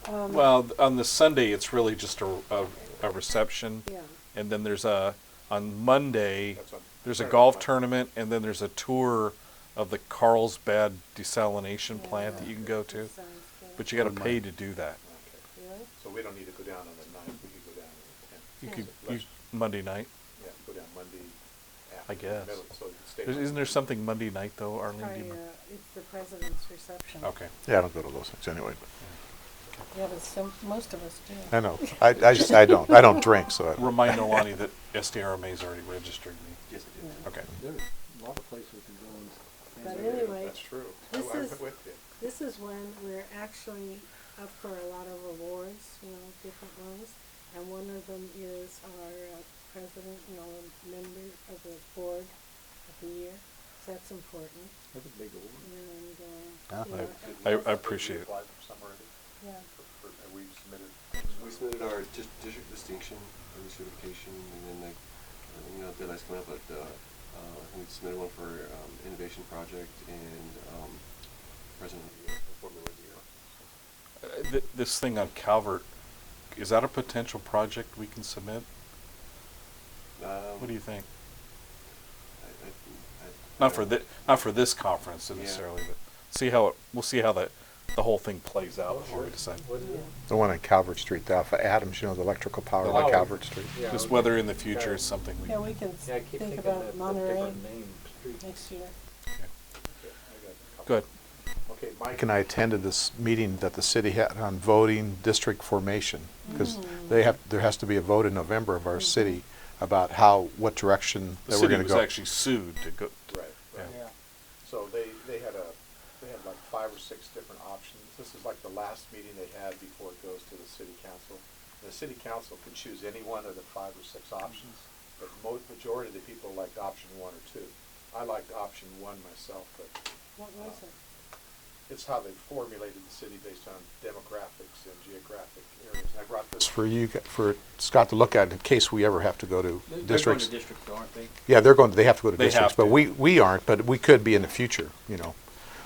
Well, on the Sunday, it's really just a reception. Yeah. And then there's on Monday, That's on there's a Saturday, golf Monday. tournament, and then there's a tour of the Carlsbad desalination Yeah. plant that you can go to. Sounds good. But you got to On pay Monday. to do that. Really? so we don't need to go down on the 9th, we could go down on the 10th. You Yeah. could Monday night. Yeah, go down Monday after. I guess. Middle, so you can stay. Isn't there something Monday night though, Arlene? Do you Sorry, remember? it's the president's reception. Okay. Yeah, I don't go to those things anyway. Yeah, but most of us do. I know. I don't drink, so I don't. Remind Nolani that SDRMA's already registered me. Yes, it is. Yeah. Okay. There's a lot of places we can go and. But anyway, That's true. this I'm is- with you. this is when we're actually up for a lot of awards, different ones. And one of them is our president, member of the board of the year. So that's important. That's a big award. And, I appreciate it. Applied for some already? yeah. Have we submitted? We submitted our district distinction, early certification, and then deadline's coming up, but we submitted one for innovation project and president of the year, Fort Millard of the year. This thing on Calvert, is that a potential project we can submit? What do you think? Not for this conference necessarily, but we'll see how the whole thing plays out before we decide. The one on Calvert Street, the Alpha Adams, the electrical power on Calvert Street. Just whether in the future is something we. Yeah, we can Yeah, I keep think thinking about that Monterey different name street. next year. Good. Okay, Mike and I attended this meeting that the city had on voting district formation, because there has to be a vote in November of our city about what direction The that we're city gonna was go. actually sued to go. Right, Yeah. Yeah. So they had like 5 or 6 different options. This is like the last meeting they had before it goes to the city council. The city council can choose any one of the 5 or 6 options, but majority of the people liked option 1 or 2. I liked option 1 myself, but What was it? it's how they formulated the city based on demographics and geographic areas. I brought this for Scott to look at in case we ever have to go to They're going districts. to districts, aren't they? Yeah, they have to go to They districts, have but to. we aren't, but we could be in the future,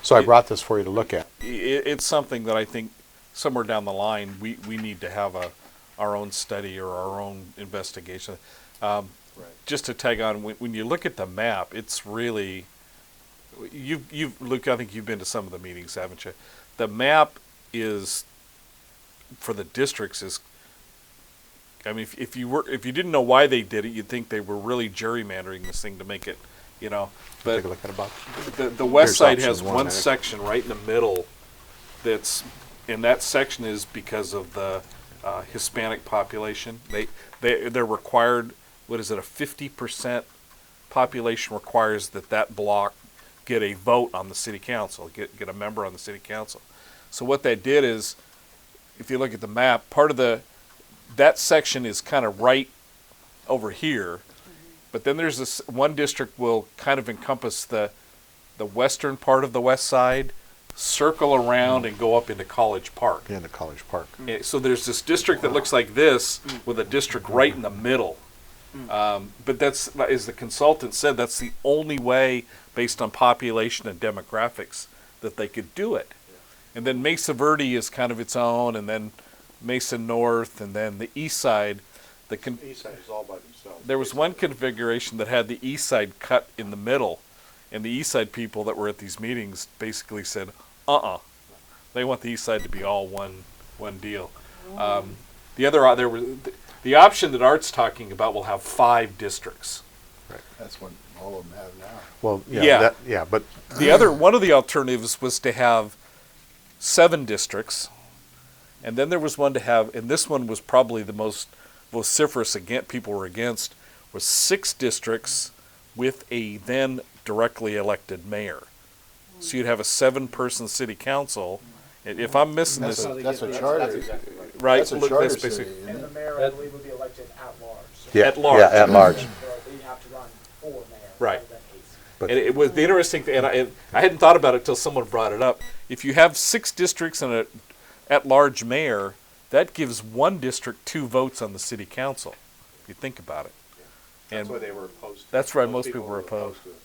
So I brought this for you to look at. It's something that I think somewhere down the line we need to have our own study or our own investigation. Just to tag on, when you look at the map, it's really you've looked. I think you've been to some of the meetings, haven't you? The map is for the districts is I mean, if you didn't know why they did it, you'd think they were really gerrymandering this thing to make it, But Take a look at it, Bob. the west Here's side option has one, one I think. section right in the middle and that section is because of the Hispanic population. They're required, what is it, a 50% population requires that block get a vote on the city council, get a member on the city council. So what they did is, if you look at the map, part of that section is kind of right over here, but then there's this one district will kind of encompass the western part of the west side, circle around and go up into College Park. Into College Park. So there's this district that looks like this with a district right in the middle. But that's, as the consultant said, that's the only way, based on population and demographics, that they could do it. And then Mesa Verde is kind of its own, and then Mesa North, and then the east side. The east side is all by themselves. There was one configuration that had the east side cut in the middle, and the east side people that were at these meetings basically said, they want the east side to be all one deal. The option that Art's talking about will have 5 districts. Right. That's what all of them have now. Well, yeah. But one of the alternatives was to have 7 districts, and then there was one to have, and this one was probably the most vociferous people were against, was 6 districts with a then directly elected mayor. So you'd have a 7-person city council. And if I'm missing That's this, that's a charter. That's exactly right. right? That's a look, charter that's city. basic- Isn't And the it? mayor, I believe, would be elected at large. So yeah, At large. Yeah, at large. Then you have to run for mayor. Right. rather than ace. But And it was the interesting thing, and I hadn't thought about it till someone brought it up. If you have 6 districts and an at-large mayor, that gives one district 2 votes on the city council. If you think about it. that's why they were opposed to it. That's right, most people were opposed. to it.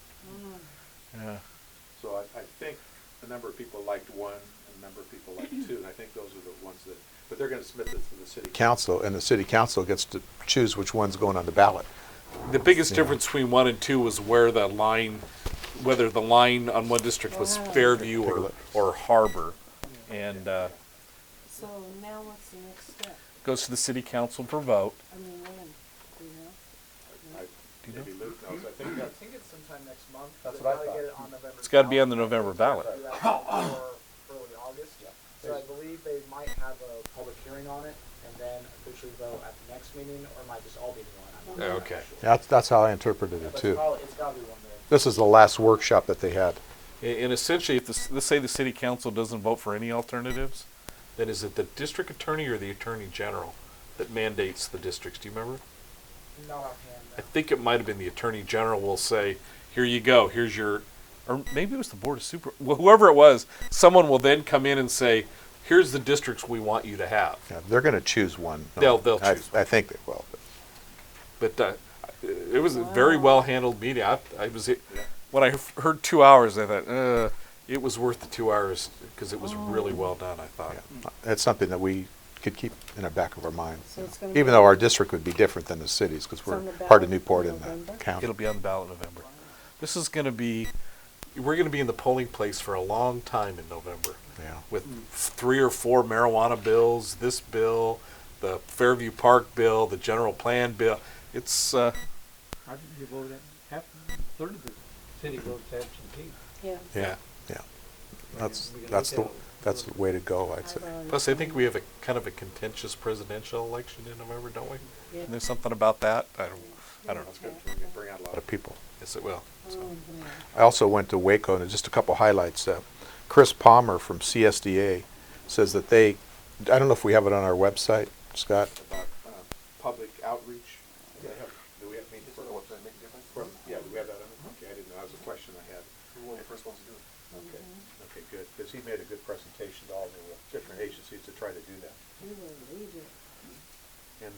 Yeah. So I think a number of people liked 1, and a number of people liked 2, and I think those are the ones that, but they're going to submit this to the city council, and the city council gets to choose which one's going on the ballot. The biggest difference between 1 and 2 was whether the line on one district was Fairview or Harbor. And So now what's the next step? goes to the city council for vote. I mean, when? Do you know? Maybe Luke knows. I think I think it's sometime next month. That's They what I gotta thought. get it on November It's got to be on the 12th. November ballot. Do that for early August. So I believe they might have a public hearing on it and then officially vote at the next meeting, or it might just all be one. I'm not Okay. sure. that's how I interpreted it But too. it's gotta be one day. This is the last workshop that they had. And essentially, let's say the city council doesn't vote for any alternatives, then is it the district attorney or the attorney general that mandates the districts? Do you remember? Not offhand. I think it might have been the attorney general will say, here you go, here's your, or maybe it was the board of whoever it was, someone will then come in and say, here's the districts we want you to have. Yeah, they're going to choose one. They'll choose I think they will. But it was a very well handled meeting. I was when I heard 2 hours, I thought it was worth the 2 hours because it was really well done. I thought. It's something that we could keep in the back of our mind. So it's gonna Even be- though our district would be different than the cities, because It's we're on the part ballot of Newport in and the November? county. It'll be on the ballot in November. This is going to be, we're going to be in the polling place for a long time in November. Yeah. With 3 or 4 marijuana bills, this bill, the Fairview Park bill, the general plan bill. It's How did you vote at, half, third of the city votes absentee? Yeah. Yeah. That's We can that's look the at it. that's the way to go, I'd say. Plus, I think we have a kind of a contentious presidential election in November, don't we? Yeah. And there's something about that. I don't know. It's going to bring out a lot of people. Yes, it will. So. I also went to Waco, and just a couple highlights. Chris Palmer from CSDA says that I don't know if we have it on our website, Scott. About public outreach. Do we have, yeah, do we have that on it? Okay, I didn't know, that was a question I had. We're one of the first ones to do it. Okay, good, because he made a good presentation to all the different agencies to try to do that. You will read it. And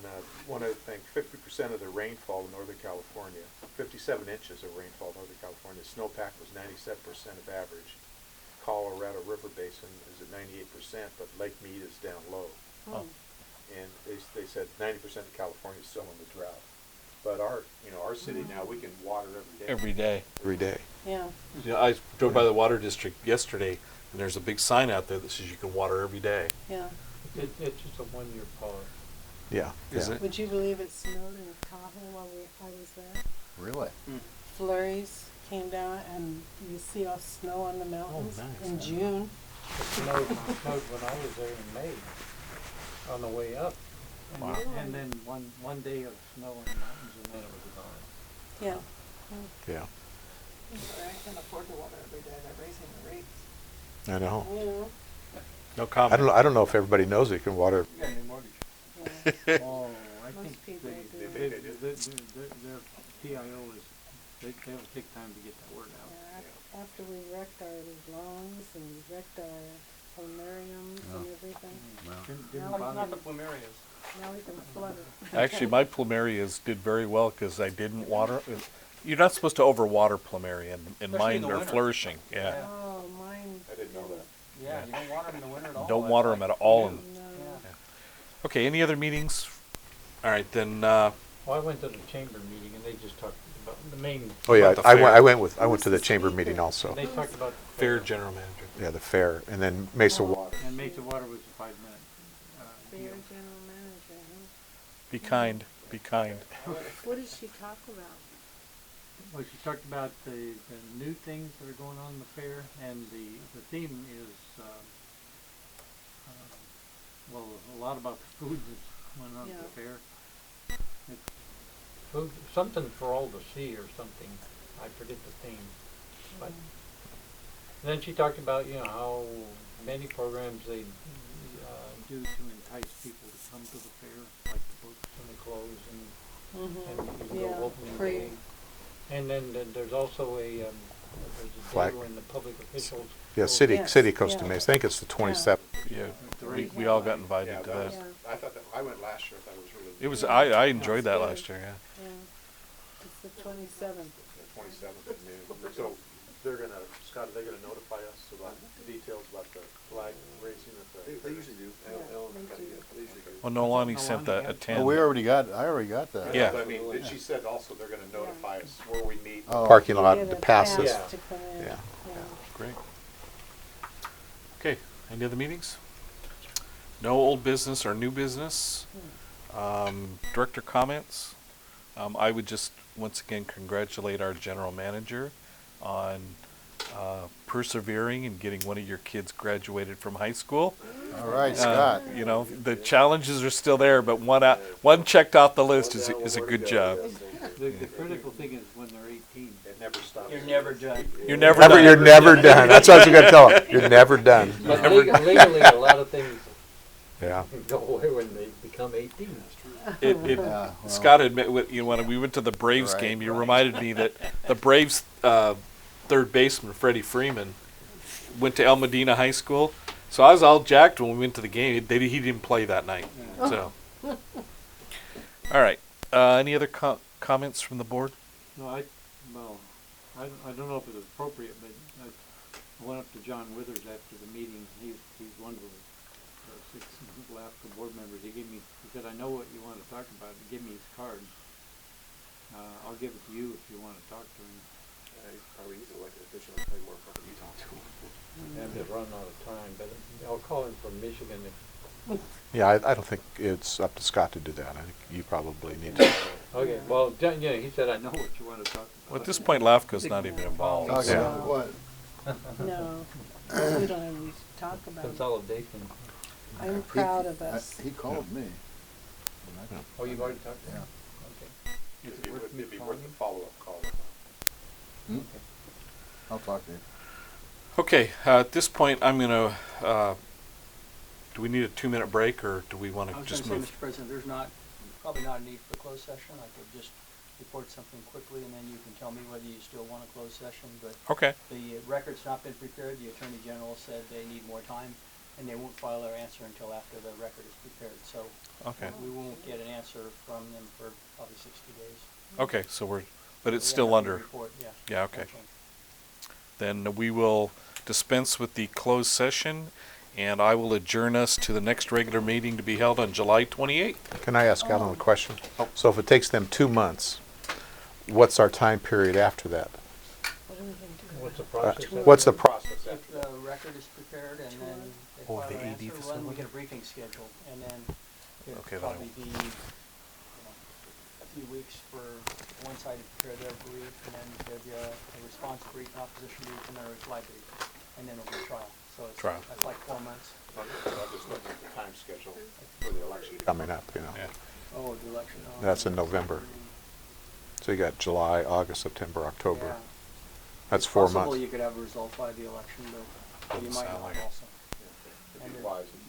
one other thing, 50% of the rainfall in Northern California, 57 inches of rainfall in Northern California, snowpack was 97% of average. Colorado River Basin is at 98%, but Lake Mead is down low. Oh. And they said 90% of California is still in the drought. But our city now, we can water every day. Every day. Every day. Yeah. Yeah, I drove by the water district yesterday, and there's a big sign out there that says you can water every day. Yeah. It's just a 1-year pause. Yeah. Is yeah. it? Would you believe it snowed in Tahoe while I was there? Really? Flurries came down and you see all snow on the mountains nice. in June. It snowed when I was there in May, on the way up. And, Wow. and then one day of snow in the mountains and then it was gone. Yeah. Yeah. I can't afford the water every day, they're raising the rates. I know. You know, No comment. I don't know if everybody knows you can water. You got a new mortgage. yeah. Oh, I Most think people do. their PIO is, they'll take time to get that word out. Yeah, after we wrecked our lungs and we wrecked our planariums and everything, Didn't Now bother Not me. the plumerias. now we can flood it. Actually, my plumerias did very well because I didn't water. You're not supposed to overwater plumeria, and Especially mine in the are winter. flourishing. Yeah. Oh, mine. I didn't know that. Yeah, you don't water them in the winter at all. Don't That's water like them at all. new. No. Yeah. Okay. Any other meetings? All right then. Well, I went to the chamber meeting and they just talked about the main, Oh yeah, About the I fair. went to the chamber meeting also. they talked about the Fair general manager. Yeah, the fair, and then Mesa Water. And Mesa Water was a 5-minute Fair deal. general manager, huh? Be kind. Be kind. What did she talk about? Well, she talked about the new things that are going on in the fair, and the theme is, well, a lot about the food that's going on at the fair. It's food, something for all to see or something. I forget the theme. But then she talked about, how many programs they do to entice people to come to the fair, like the books and the clothes and you can Yeah, go opening free. day. And then there's also there's a Flag. day when the public officials. Yeah, go- city Yes, comes to yeah. Mesa. I think it's the 27th. Yeah. The We, race. we all got invited Yeah, to that that. was- Yeah, I thought that, I went last year, I thought it was really. It was. I enjoyed that good. last year. Yeah. yeah. It's the 27th. The 27th at noon. So they're gonna, Scott, are they gonna notify us about details about the flag racing at the? They usually do. They usually do. Well, Nolani sent that Nolani, at yeah. 10. Oh, I already got that. Yeah. But I mean, she said also they're gonna notify us where we meet. Oh. Parking lot, Get the a passes. pass to come in. Yeah. Great. Okay. Any other meetings? No old business or new business. Director comments. I would just once again congratulate our general manager on persevering and getting one of your kids graduated from high school. All right, Scott. The challenges are still there, but one checked off the list is a good job. The critical thing is when they're 18. It never stops. You're never done. You're never done. You're never done. That's what I was going to tell him. You're never done. But legally, a lot of things Yeah. go away when they become 18. Yeah, well. Scott admit when we went to the Braves Right. game, you reminded me that the Braves third baseman Freddie Freeman went to El Medina High School. So I was all jacked when we went to the game. He didn't play that night. So, all right. Any other comments from the board? No, I don't know if it was appropriate, but I went up to John Withers after the meeting. He's one of the 6 LAFCO board members. He said, I know what you want to talk about. He gave me his card. I'll give it to you if you want to talk to him. Probably he's elected official, it's probably more appropriate you talk to him. I'm just running out of time, but I'll call him from Michigan. Yeah, I don't think it's up to Scott to do that. I think you probably need to. Okay, well, John, he said, I know what you want to talk about. Well, at this point, LAFCO's not even involved. Talk Yeah. about what? No, we don't even talk about it. Consolidation. I'm proud of us. He called me. Oh, you've already talked to him? Yeah. Okay. Is it worth me It'd be calling worth a him? follow-up call. I'll talk to him. Okay. At this point, I'm going to. Do we need a 2-minute break, or do we want I to was just going to move? say, Mr. President, there's probably not a need for a closed session. I could just report something quickly, and then you can tell me whether you still want a closed session. But Okay. the record's not been prepared. The Attorney General said they need more time, and they won't file their answer until after the record is prepared. So Okay. we won't get an answer from them for probably 60 days. Okay. But it's We still have to under. report, yeah. Yeah. Okay. Won't change. Then we will dispense with the closed session, and I will adjourn us to the next regular meeting to be held on July 28th. Can I ask Alan a question? So if it takes them 2 months, what's our time period after that? What are we gonna do? What's the process? What's the process If after that? the record is prepared and then they Oh, file the their AD answer, well, then we facility? get a briefing schedule, and then It'd Okay, Probably be, a few weeks for one side to prepare their brief, and then there'd be a response brief, an opposition brief, and then a reply brief, and then it'll be trial. So it's, Trial. that's like 4 months. I'm just looking at the time schedule for the election coming up, you know. Oh, the election. Oh, That's in November. So you got July, August, September, October. Yeah. That's It's 4 possible months. you could have a result by the election, but you Doesn't might sound not like it. also. And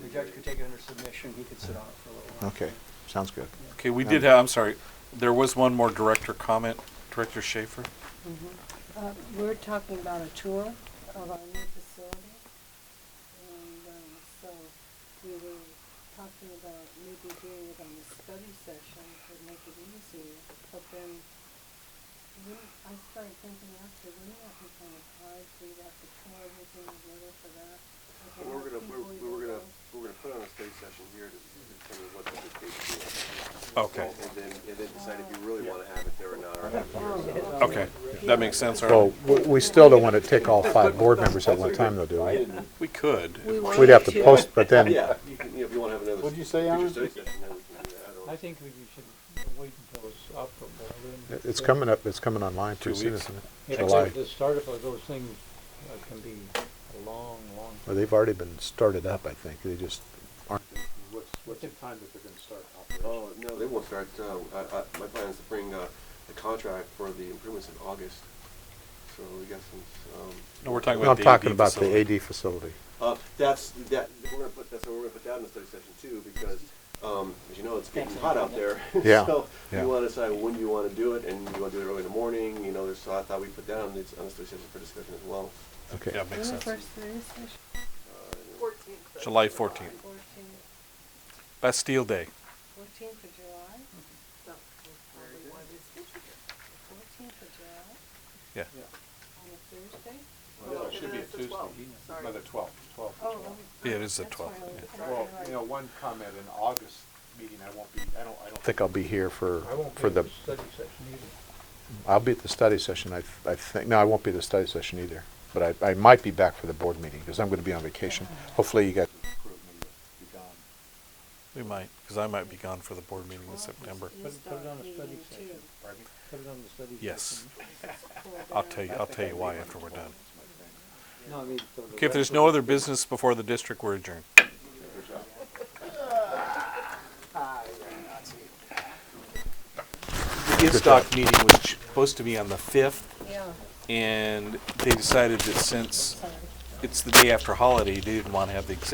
the judge could take it under submission, he could sit on it for a little while. Okay, sounds good. Okay, we did have, I'm sorry, there was one more director comment. Director Schaefer? We're talking about a tour of our new facility. And, so we were talking about maybe doing it on the study session to make it easier. But then, I started thinking after, wouldn't that be kind of hard for you to have to pull everything together for that? Like, We're how gonna, people we even were gonna, go? we're gonna put on a study session here to determine what the case is. Okay. And then decide if you really wanna have it there or not, or have it there. Okay, that makes sense. All Well, right. we still don't want to take all 5 board members at one time, though, do we? We could. We'd have to post, but then, Yeah, you can, if you wanna have another. What'd you say, future Alan? study session, then we can do that. I don't know. I think we should wait until it's operable. then- it's coming up, it's coming online 2 pretty soon, weeks. isn't Yeah, it? July. The startup of those things can be a long, long. Well, they've already been started up, I think. They just aren't. What's the time that they're gonna start Oh, no, they won't start, my plan is to bring, the contract for the improvements in August. So we got some, No, we're talking No, about I'm the talking AD about facility. the AD facility. that's, we're gonna put, we're gonna put that in the study session too, because, as you know, it's getting hot out there. Yeah, So, yeah. you wanna decide when you wanna do it, and you wanna do it early in the morning, you know, so I thought we'd put that on the study session for discussion as well. Okay. Yeah, makes When the sense. first study session? July 14th. Bastille Day. 14th of July? No, probably what is it? 14th of July? Yeah. On a Thursday? Well, it should be a Tuesday. No, the 12th. Oh, Yeah, it is the that's 12th, why I was- yeah. Well, you know, one comment, in August meeting, I won't be, I don't I think I'll be here for I won't be the, at the study session either. I'll be at the study session, I think. No, I won't be at the study session either. But I might be back for the board meeting, because I'm going to be on vacation. Hopefully you guys. We might, because I might be gone for the board meeting in September. Put it on a study session. Pardon me? Put it on the study Yes. session. I'll tell you why after we're done. No, I mean, so the Okay, if there's rest no of other business before the district, we're adjourned. The in-stock meeting was supposed to be on the 5th, Yeah. and they decided that since it's the day after holiday, they didn't want to have the executive